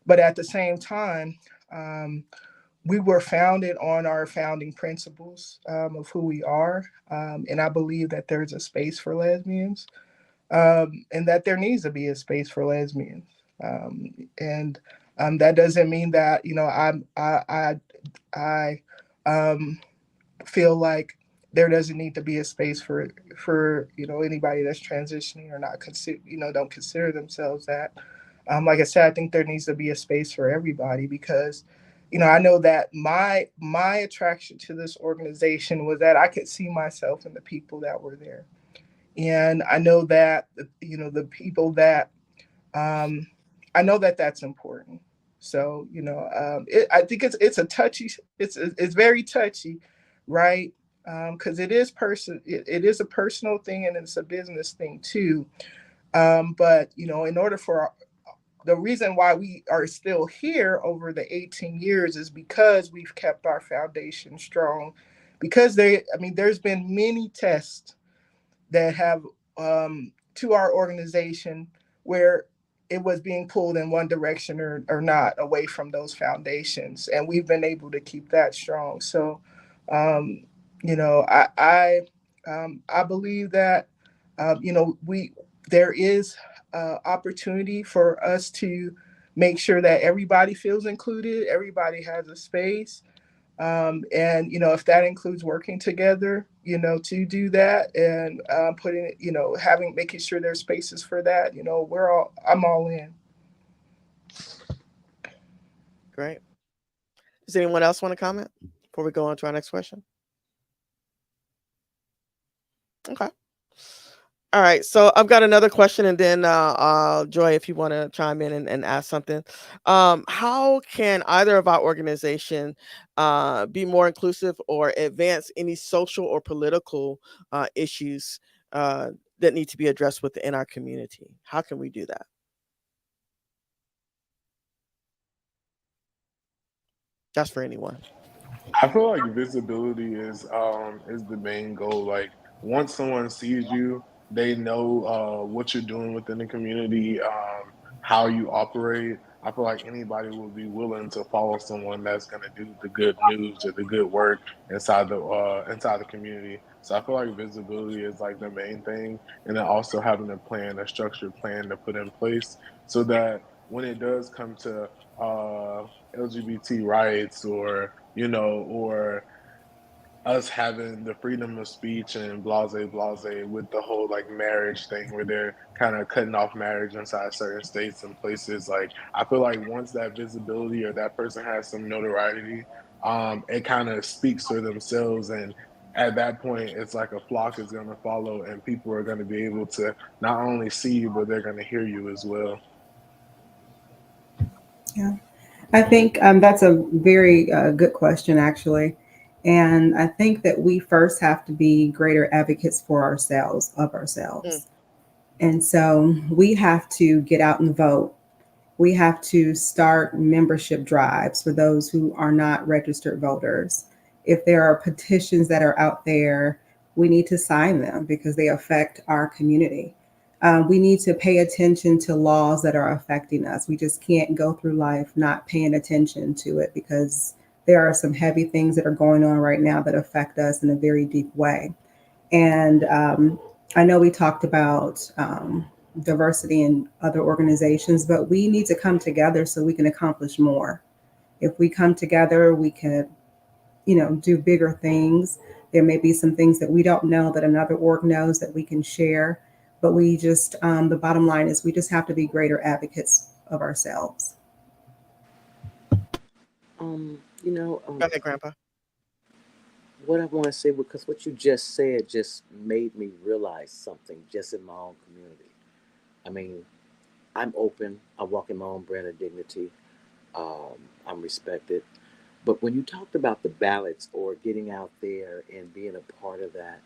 But at the same time, um, we were founded on our founding principles, of who we are, and I believe that there's a space for lesbians, and that there needs to be a space for lesbians. And That doesn't mean that I feel like there doesn't need to be a space for anybody that's transitioning or not consider don't consider themselves that. Like I said, I think there needs to be a space for everybody because I know that my attraction to this organization was that I could see myself in the people that were there, and I know that the people that um, I know that that's important. So I think it's a touchy. It's very touchy, right? Because it is a personal thing and it's a business thing too. But in order for the reason why we are still here over the 18 years is because we've kept our foundation strong. Because there's been many tests that have to our organization where it was being pulled in one direction or not away from those foundations, and we've been able to keep that strong. So um, I believe that we there is opportunity for us to make sure that everybody feels included, everybody has a space, and if that includes working together, to do that, and putting having making sure there's spaces for that, I'm all in. Great. Does anyone else want to comment before we go on to our next question? Okay. All right. So I've got another question, and then Joy, if you want to chime in and ask something. How can either of our organization be more inclusive or advance any social or political issues that need to be addressed within our community? How can we do that? That's for anyone. I feel like visibility is the main goal. Like once someone sees you, they know what you're doing within the community, how you operate. I feel like anybody will be willing to follow someone that's going to do the good news or the good work inside the community. So I feel like visibility is like the main thing, and then also having a plan, a structured plan to put in place so that when it does come to LGBT rights or us having the freedom of speech and blase with the whole like marriage thing where they're kind of cutting off marriage inside certain states and places. Like I feel like once that visibility or that person has some notoriety, it kind of speaks for themselves, and at that point it's like a flock is going to follow and people are going to be able to not only see you but they're going to hear you as well. Yeah. I think that's a very good question, actually. And I think that we first have to be greater advocates for ourselves, of Mm, ourselves. And so we have to get out and vote. We have to start membership drives for those who are not registered voters. If there are petitions that are out there, we need to sign them because they affect our community. We need to pay attention to laws that are affecting us. We just can't go through life not paying attention to it because there are some heavy things that are going on right now that affect us in a very deep way. And I know we talked about diversity in other organizations, but we need to come together so we can accomplish more. If we come together, we could, do bigger things. There may be some things that we don't know that another org knows that we can share. But we just, the bottom line is we just have to be greater advocates of ourselves. You know, Go ahead, Grandpa. what I want to say, because what you just said just made me realize something just in my own community. I mean, I'm open. I walk in my own brand of dignity. I'm respected. But when you talked about the ballots or getting out there and being a part of that,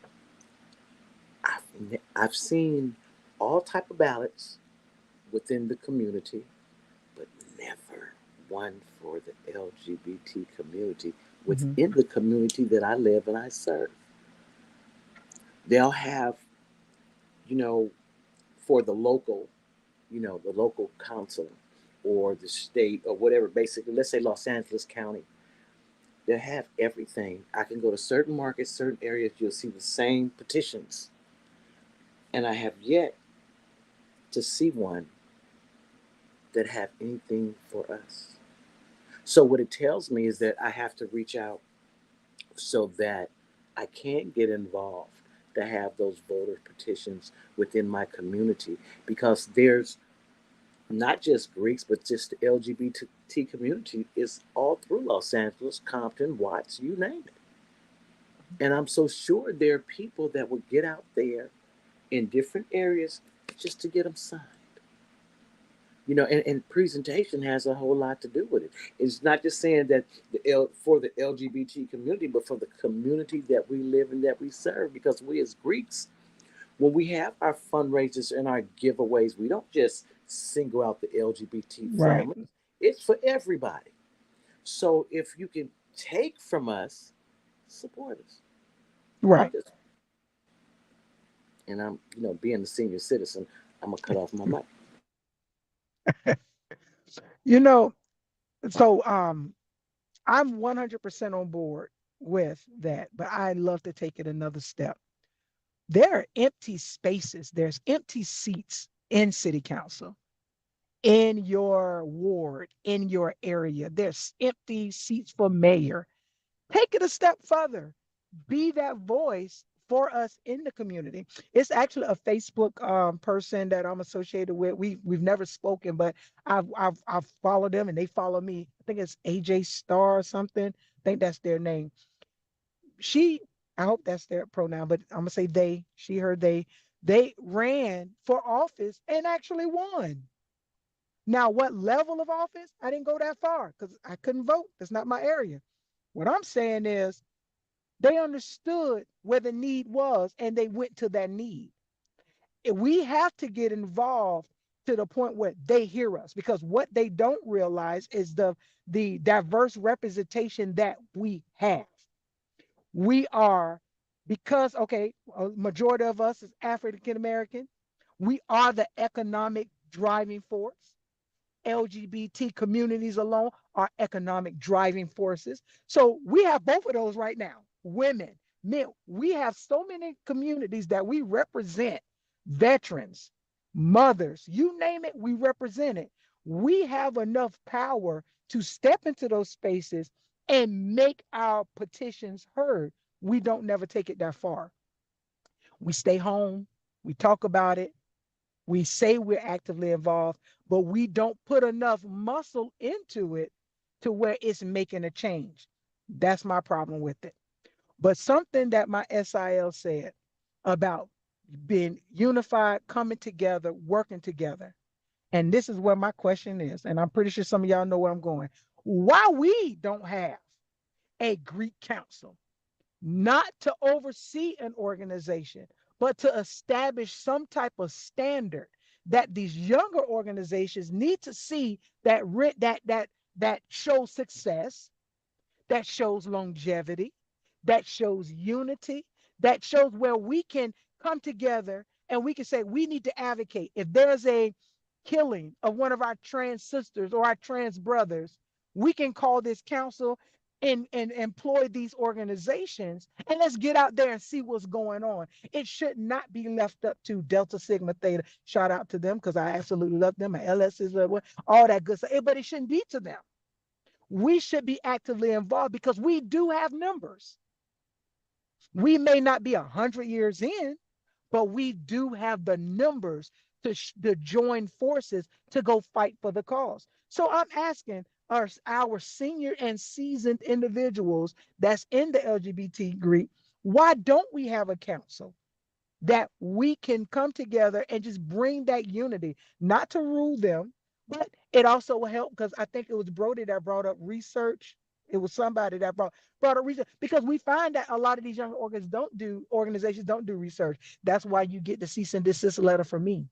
I've seen all type of ballots within the community, but never one for the LGBT community Hmm. within the community that I live and I serve. They'll have, you know, for the local, the local council or the state or whatever, basically, let's say Los Angeles County, they have everything. I can go to certain markets, certain areas, you'll see the same petitions. And I have yet to see one that have anything for us. So what it tells me is that I have to reach out so that I can get involved to have those voter petitions within my community because there's not just Greeks, but just the LGBT community is all through Los Angeles, Compton, Watts, you name it. And I'm so sure there are people that will get out there in different areas just to get them signed. And presentation has a whole lot to do with it. It's not just saying that for the LGBT community, but for the community that we live in, that we serve. Because we as Greeks, when we have our fundraisers and our giveaways, we don't just single out the LGBT Right, family. It's for everybody. So if you can take from us, support us. I'm right. just, and I'm, being a senior citizen, I'm gonna cut off my mic. You know, so I'm 100% on board with that, but I love to take it another step. There are empty spaces, there's empty seats in city council, in your ward, in your area. There's empty seats for mayor. Take it a step further. Be that voice for us in the community. It's actually a Facebook person that I'm associated with. We've never spoken, but I've followed them and they follow me. I think it's AJ Star or something. I think that's their name. She, I hope that's their pronoun, but I'm gonna say they, she, her, they. They ran for office and actually won. Now, what level of office? I didn't go that far because I couldn't vote. That's not my area. What I'm saying is they understood where the need was and they went to that need. We have to get involved to the point where they hear us because what they don't realize is the diverse representation that we have. We are, because okay, a majority of us is African American. We are the economic driving force. LGBT communities alone are economic driving forces. So we have both of those right now. Women, men, we have so many communities that we represent, veterans, mothers, you name it, we represent it. We have enough power to step into those spaces and make our petitions heard. We don't never take it that far. We stay home, we talk about it, we say we're actively involved, but we don't put enough muscle into it to where it's making a change. That's my problem with it. But something that my SIL said about being unified, coming together, working together. And this is where my question is, and I'm pretty sure some of y'all know where I'm going. Why we don't have a Greek council? Not to oversee an organization, but to establish some type of standard that these younger organizations need to see that shows success, that shows longevity, that shows unity, that shows where we can come together and we can say we need to advocate. If there's a killing of one of our trans sisters or our trans brothers, we can call this council and employ these organizations, and let's get out there and see what's going on. It should not be left up to Delta Sigma Theta. Shout out to them because I absolutely love them. My LS is all that good stuff, but it shouldn't be to them. We should be actively involved because we do have numbers. We may not be 100 years in, but we do have the numbers to join forces to go fight for the cause. So I'm asking our senior and seasoned individuals that's in the LGBT Greek, why don't we have a council that we can come together and just bring that unity, not to rule them, but it also will help because I think it was Brody that brought up research. It was somebody that brought up research because we find that a lot of these young organizations don't do research. That's why you get the cease and desist letter from me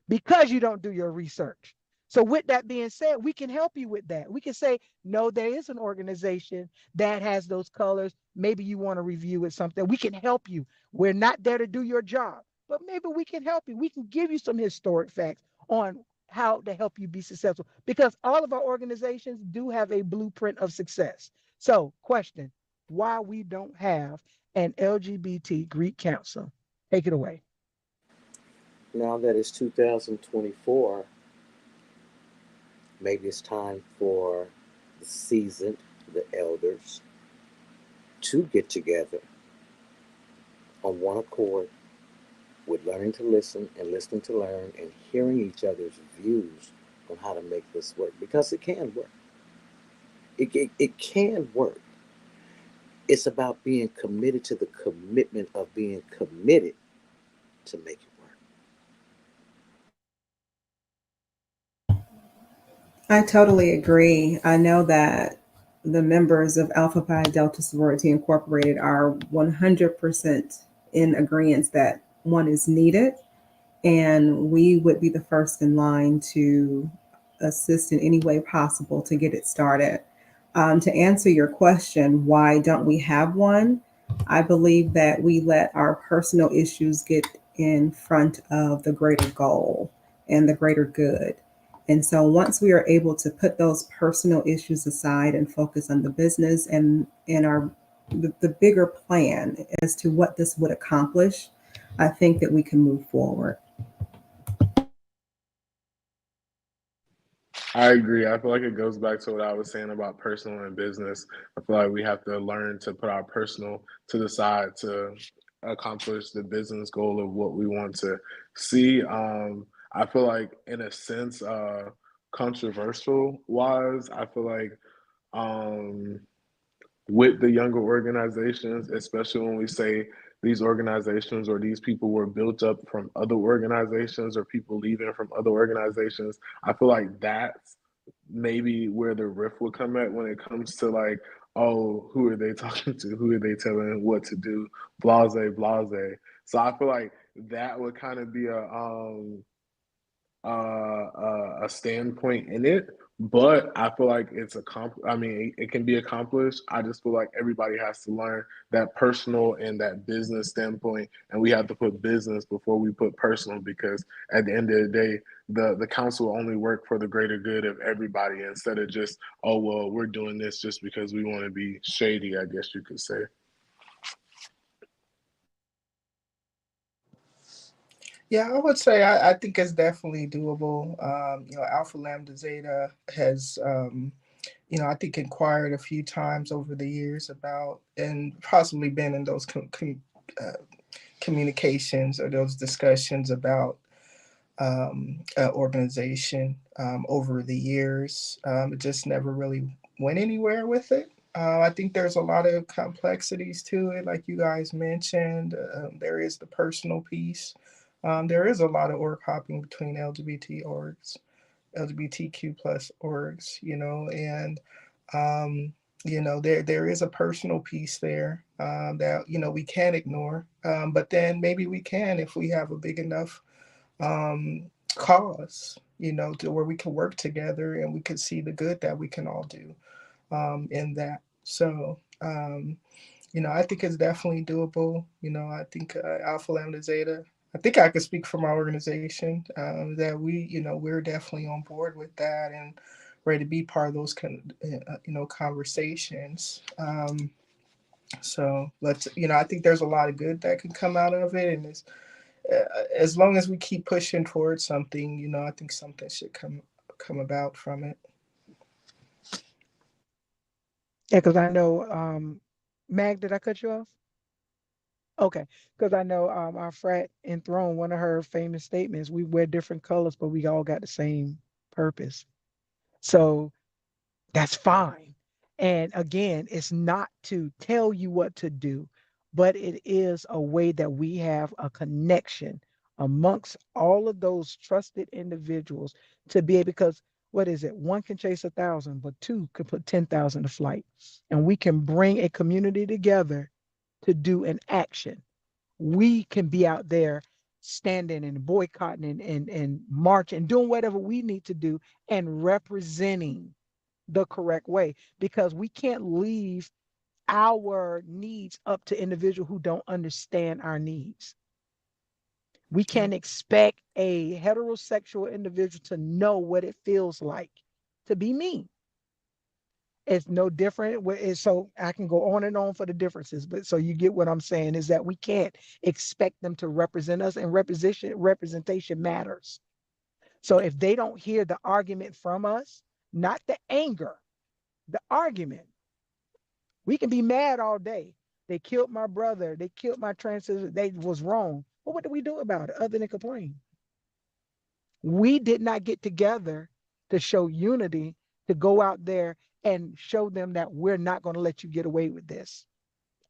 because you don't do your research. So, with that being said, we can help you with that. We can say, no, there is an organization that has those colors. Maybe you want to review it, something. We can help you. We're not there to do your job, but maybe we can help you. We can give you some historic facts on how to help you be successful because all of our organizations do have a blueprint of success. So, question, why we don't have an LGBT Greek council? Take it away. Now that it's 2024, maybe it's time for the seasoned, the elders, to get together on one accord with learning to listen and listening to learn and hearing each other's views on how to make this work because it can work. It can work. It's about being committed to the commitment of being committed to make it work. I totally agree. I know that the members of Alpha Pi Delta Sorority Incorporated are 100% in agreement that one is needed, and we would be the first in line to assist in any way possible to get it started. To answer your question, why don't we have one? I believe that we let our personal issues get in front of the greater goal and the greater good. And so once we are able to put those personal issues aside and focus on the business and our the bigger plan as to what this would accomplish, I think that we can move forward. I agree. I feel like it goes back to what I was saying about personal and business. I feel like we have to learn to put our personal to the side to accomplish the business goal of what we want to see. I feel like, in a sense, controversial wise, I feel like um, with the younger organizations, especially when we say these organizations or these people were built up from other organizations or people leaving from other organizations. I feel like that's maybe where the rift will come at when it comes to like, oh, who are they talking to? Who are they telling what to do? Blase, blase. So I feel like that would kind of be a standpoint in it, but I feel like it's I mean, it can be accomplished. I just feel like everybody has to learn that personal and that business standpoint, and we have to put business before we put personal because at the end of the day, the council will only work for the greater good of everybody instead of just, oh well, we're doing this just because we want to be shady, I guess you could say. Yeah, I would say I think it's definitely doable. Alpha Lambda Zeta has, I think inquired a few times over the years about and possibly been in those uh, communications or those discussions about organization over the years. It just never really went anywhere with it. I think there's a lot of complexities to it, like you guys mentioned. There is the personal piece. There is a lot of org hopping between LGBT orgs, LGBTQ plus orgs, and there is a personal piece there that we can't ignore. But then maybe we can if we have a big enough cause, to where we can work together and we can see the good that we can all do in that. So I think it's definitely doable. I think Alpha Lambda Zeta. I think I could speak for my organization that we're definitely on board with that and ready to be part of those conversations. So let's, I think there's a lot of good that can come out of it, and as long as we keep pushing towards something, I think something should come about from it. Yeah, because I know, Mag, did I cut you off? Okay, because I know, our frat in Throne, one of her famous statements, we wear different colors, but we all got the same purpose. So that's fine. And again, it's not to tell you what to do, but it is a way that we have a connection amongst all of those trusted individuals to be able, because what is it? One can chase 1,000, but two can put 10,000 to flight. And we can bring a community together to do an action. We can be out there standing and boycotting and marching, doing whatever we need to do and representing the correct way, because we can't leave our needs up to individuals who don't understand our needs. We Yeah. can't expect a heterosexual individual to know what it feels like to be me. It's no different. So I can go on and on for the differences, but so you get what I'm saying is that we can't expect them to represent us, and representation matters. So if they don't hear the argument from us, not the anger, the argument, we can be mad all day. They killed my brother. They killed my transgender. They was wrong. But what do we do about it other than complain? We did not get together to show unity, to go out there and show them that we're not going to let you get away with this,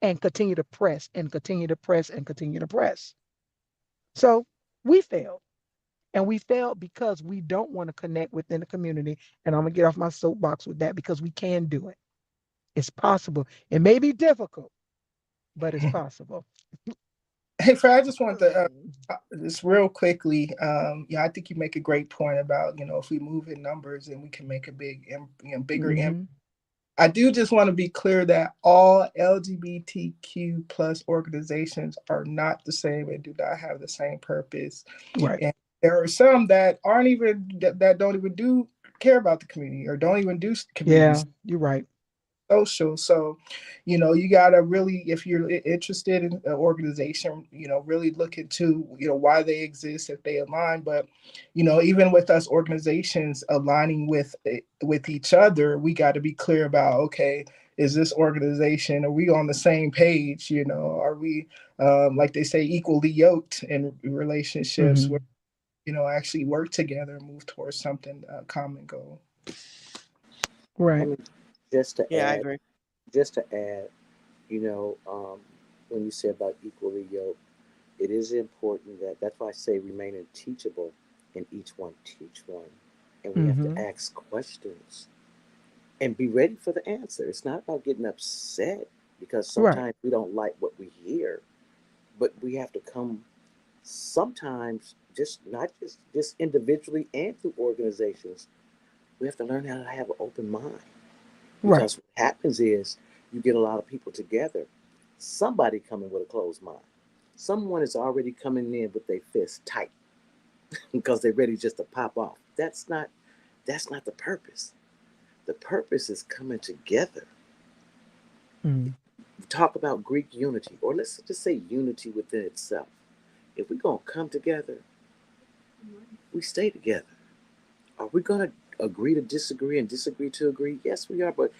and continue to press and continue to press and continue to press. So we failed. And we failed because we don't want to connect within the community. And I'm going to get off my soapbox with that, because we can do it. It's possible. It may be difficult, but it's possible. Hey, Fred, I just want to Mm-hmm. just real quickly. I think you make a great point about if we move in numbers and we can make a bigger impact. I do just want to be clear that all LGBTQ plus organizations are not the same and do not have the same purpose. Right. And there are some that aren't even that don't even do care about the community or don't even do community Yeah, you're right. social. So, you gotta really, if you're interested in an organization, really look into, why they exist, if they align. But, even with us organizations aligning with each other, we got to be clear about, okay, is this organization, are we on the same page? Are we, like they say, equally yoked in relationships where, Hmm. actually work together and move towards something common goal. I Right. mean, just to Yeah, I add, agree. just to add, you know, um, when you say about equally yoked, it is important that that's why I say remaining teachable and each one teach one. And we have to Hmm. ask questions and be ready for the answer. It's not about getting upset because Right. sometimes we don't like what we hear, but we have to come sometimes just not just individually and through organizations. We have to learn how to have an open mind Right. because what happens is you get a lot of people together. Somebody coming with a closed mind. Someone is already coming in with their fist tight because they're ready just to pop off. That's not the purpose. The purpose is coming together. Mm. Talk about Greek unity, or let's just say unity within itself. If we're gonna come together, we stay together. Are we gonna agree to disagree and disagree to agree? Yes, we are, but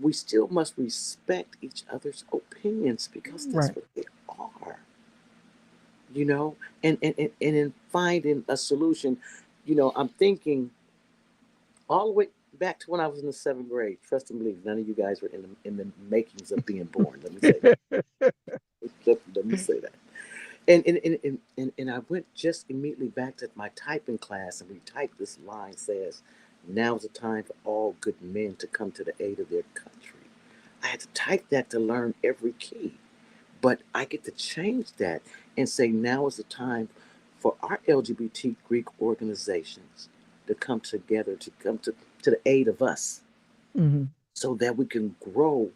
we still must respect each other's opinions because that's Right. what they are. You know, and in finding a solution, I'm thinking all the way back to when I was in the seventh grade. Trust and believe, none of you guys were in the makings of being born. Let me say that. Let me say that. And I went just immediately back to my typing class, and we typed this line says, "Now is the time for all good men to come to the aid of their country." I had to type that to learn every key, but I get to change that and say now is the time for our LGBT Greek organizations to come together to come to the aid of us Hmm. so that we can grow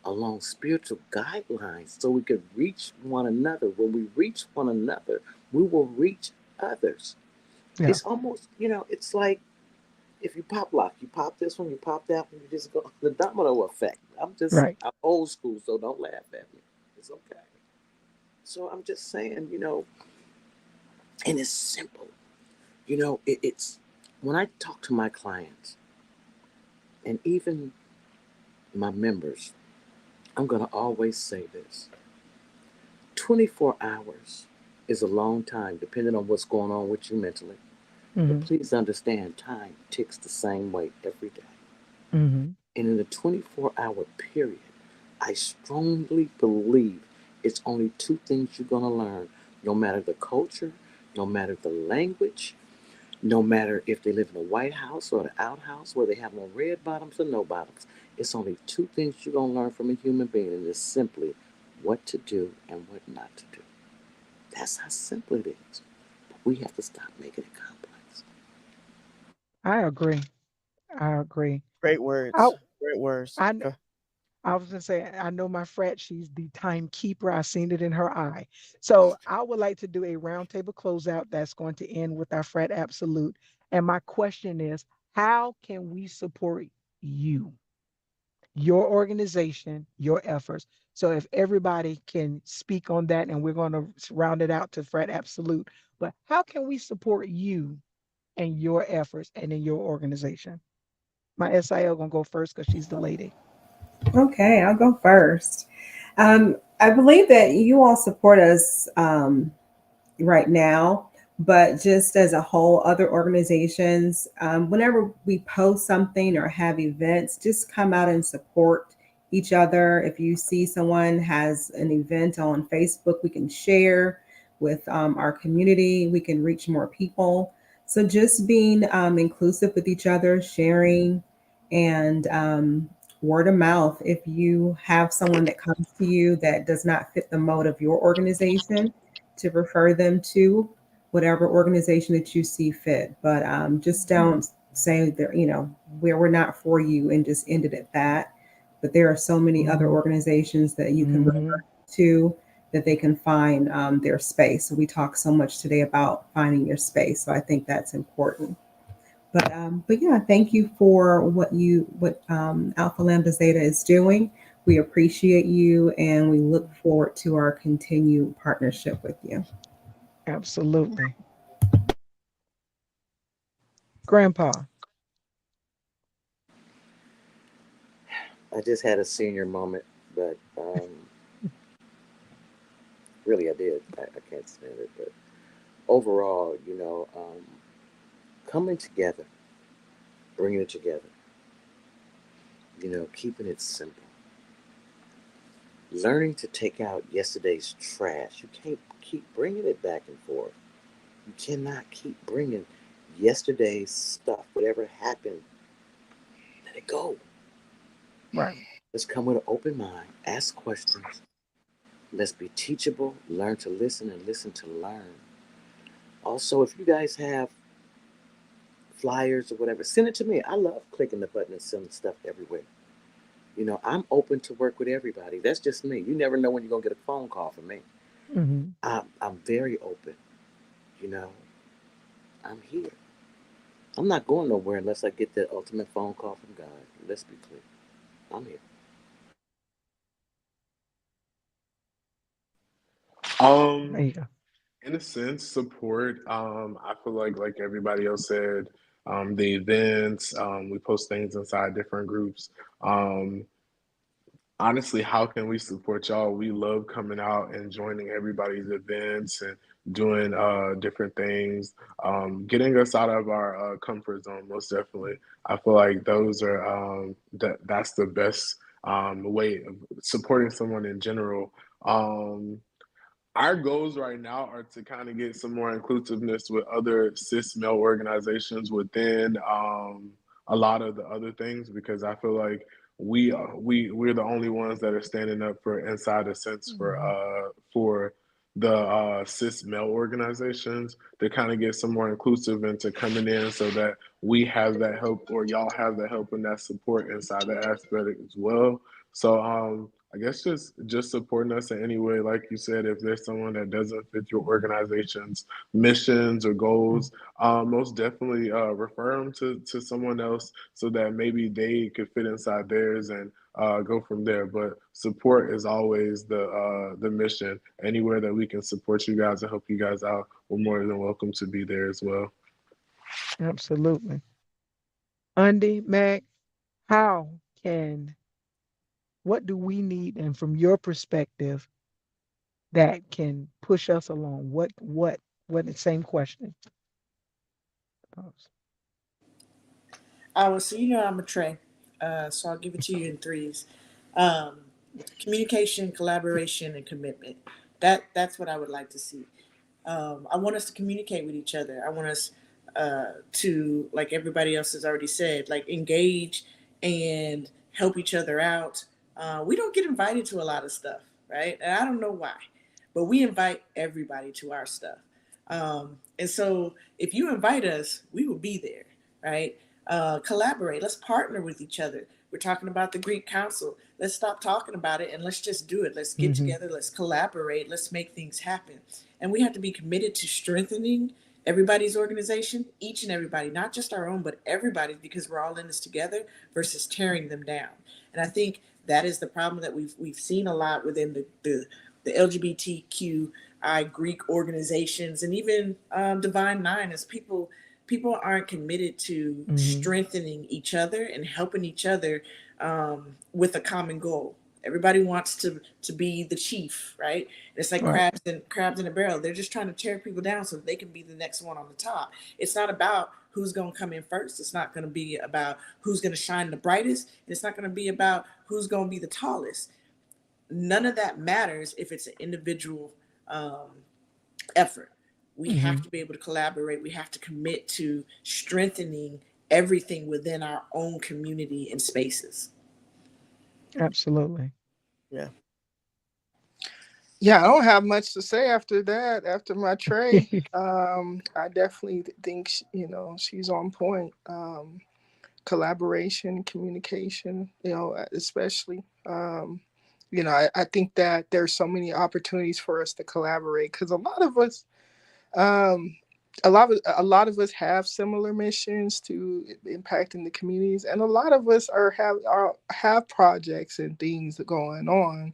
along spiritual guidelines so we could reach one another. When we reach one another, we will reach others. Yeah. It's almost, it's like if you pop lock, you pop this one, you pop that one, you just go the domino effect. Right. I'm old school, so don't laugh at me. It's okay. So I'm just saying, and it's simple. It's when I talk to my clients and even my members, I'm going to always say this: 24 hours is a long time, depending on what's going on with you mentally. But Hmm. please understand, time ticks the same way every day. Hmm. And in a 24-hour period, I strongly believe it's only two things you're going to learn, no matter the culture, no matter the language, no matter if they live in a White House or the outhouse where they have no red bottoms or no bottoms. It's only two things you're going to learn from a human being, and it's simply what to do and what not to do. That's how simple it is. But we have to stop making it complex. I agree. I agree. Great I words. Great words. I I was gonna say, I know my frat, she's the timekeeper. I seen it in her eye. So I would like to do a roundtable closeout that's going to end with our frat absolute. And my question is, how can we support you, your organization, your efforts? So if everybody can speak on that, and we're going to round it out to frat absolute, but how can we support you and your efforts and in your organization? My SIL gonna go first because she's the lady. Okay, I'll go first. I believe that you all support us right now, but just as a whole, other organizations, whenever we post something or have events, just come out and support each other. If you see someone has an event on Facebook, we can share with our community, we can reach more people. So just being inclusive with each other, sharing, and word of mouth. If you have someone that comes to you that does not fit the mode of your organization, to refer them to whatever organization that you see fit. But just don't say that, we're not for you and just end it at that. But there are so many other organizations that you can refer Mm-hmm. to that they can find their space. So we talk so much today about finding your space. So I think that's important. But yeah, thank you for what Alpha Lambda Zeta is doing. We appreciate you, and we look forward to our continued partnership with you. Absolutely. Grandpa. I just had a senior moment, but really I did. I can't stand it. But overall, coming together, bringing it together, keeping it simple, learning to take out yesterday's trash. You can't keep bringing it back and forth. You cannot keep bringing yesterday's stuff, whatever happened, let it go. Right. Let's come with an open mind, ask questions. Let's be teachable, learn to listen, and listen to learn. Also, if you guys have flyers or whatever, send it to me. I love clicking the button and sending stuff everywhere. I'm open to work with everybody. That's just me. You never know when you're going to get a phone call from me. Mm-hmm. I'm very open. You know, I'm here. I'm not going nowhere unless I get that ultimate phone call from God. Let's be clear. I'm here. There Um, you go. in a sense, support. I feel like everybody else said, the events. We post things inside different groups. Um, Honestly, how can we support y'all? We love coming out and joining everybody's events and doing different things, getting us out of our comfort zone. Most definitely, I feel like those are that's the best way of supporting someone in general. Um, our goals right now are to kind of get some more inclusiveness with other cis male organizations within a lot of the other things, because I feel like we're the only ones that are standing up for inside a sense Mhm. for the cis male organizations to kind of get some more inclusive into coming in, so that we have that help, or y'all have the help and that support inside the aspect as well. So I guess just supporting us in any way, like you said, if there's someone that doesn't fit your organization's missions or goals, most definitely refer them to someone else so that maybe they could fit inside theirs and go from there. But support is always the mission. Anywhere that we can support you guys and help you guys out, we're more than welcome to be there as well. Absolutely. Andy, Mac, how can, what do we need? And from your perspective, that can push us along? What, the same question. So you know I'm a Trey, so I'll give it to you in threes. Um, Communication, collaboration, and commitment. That's what I would like to see. I want us to communicate with each other. I want us to, like everybody else has already said, like engage and help each other out. We don't get invited to a lot of stuff, right? And I don't know why, but we invite everybody to our stuff. And so if you invite us, we will be there, right? Collaborate. Let's partner with each other. We're talking about the Greek Council. Let's stop talking about it and let's just do it. Let's get Hmm. together. Let's collaborate. Let's make things happen. And we have to be committed to strengthening everybody's organization, each and everybody, not just our own, but everybody's, because we're all in this together versus tearing them down. And I think that is the problem that we've seen a lot within the LGBTQI Greek organizations and even Divine Nine is people aren't committed to Hmm. strengthening each other and helping each other with a common goal. Everybody wants to be the chief, right? It's like Right. crabs in a barrel. They're just trying to tear people down so they can be the next one on the top. It's not about who's going to come in first. It's not going to be about who's going to shine the brightest. It's not going to be about who's going to be the tallest. None of that matters if it's an individual um, effort. We have Hmm. to be able to collaborate. We have to commit to strengthening everything within our own community and spaces. Absolutely. Yeah. Yeah, I don't have much to say after that. After my Trey, I definitely think she's on point. Collaboration, communication, especially. I think that there's so many opportunities for us to collaborate because um, a lot of us have similar missions to impacting the communities, and a lot of us have projects and things going on,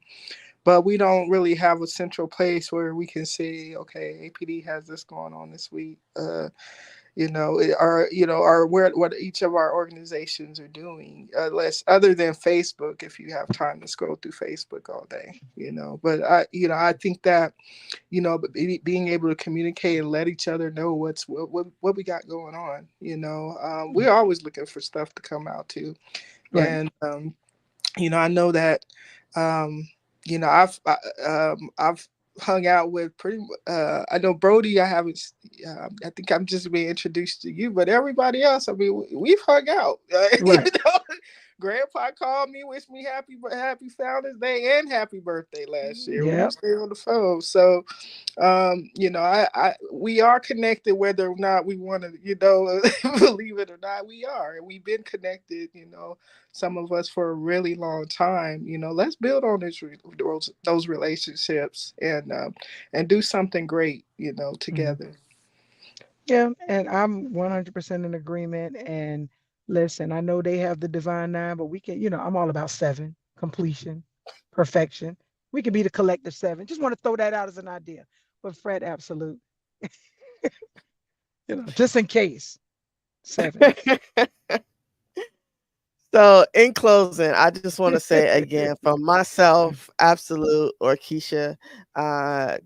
but we don't really have a central place where we can say, okay, APD has this going on this week. Or where what each of our organizations are doing, less other than Facebook, if you have time to scroll through Facebook all day. But I think that being able to communicate and let each other know what we got going on. We're always looking for stuff to come out too, Right. and I know that um, I've hung out with I know Brody. I haven't. I think I'm just being introduced to you, but everybody else, I mean, we've hung out. Right. Grandpa called me, wished me happy Founders Day and happy birthday last year. We Yep. was there on the phone, so we are connected, whether or not we want to, believe it or not, we are, and we've been connected. Some of us for a really long time. Let's build on those relationships and do something great. Mhm. Together. Yeah, and I'm 100% in agreement. And listen, I know they have the divine nine, but we can, I'm all about seven, completion, perfection. We can be the collective seven. Just want to throw that out as an idea. But Fred, absolute, just in case, seven. So, in closing, I just want to say again from myself, Absolute or Keisha,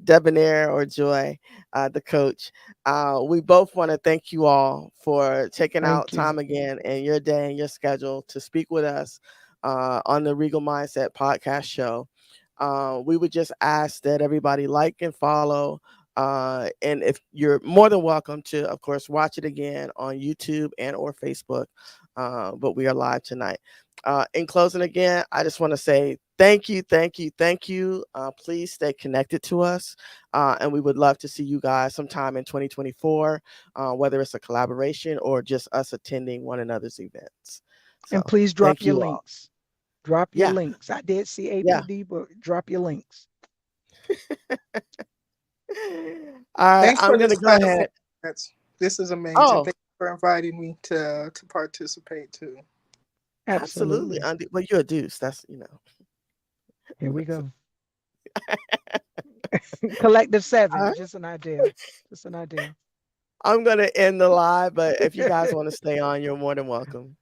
Debonair or Joy, the coach, we both want to thank you all for taking out Thank you. time again in your day and your schedule to speak with us on the Regal Mindset podcast show. We would just ask that everybody like and follow. And if you're more than welcome to, of course, watch it again on YouTube and or Facebook. But we are live tonight. In closing, again, I just want to say thank you, thank you, thank you. Please stay connected to us. And we would love to see you guys sometime in 2024, whether it's a collaboration or just us attending one another's events. And So please drop thank your you all. links. Drop your Yeah, links. I did see yeah. APD, but drop your links. All right, Thanks I'm for gonna this go platform. ahead. This is amazing. Oh, Thank you for inviting me to participate too. absolutely. Absolutely. Well, you're a deuce. That's Here we go. Collective All seven. right. Just an idea. Just an idea. I'm gonna end the live, but if you guys want to stay on, you're more than welcome.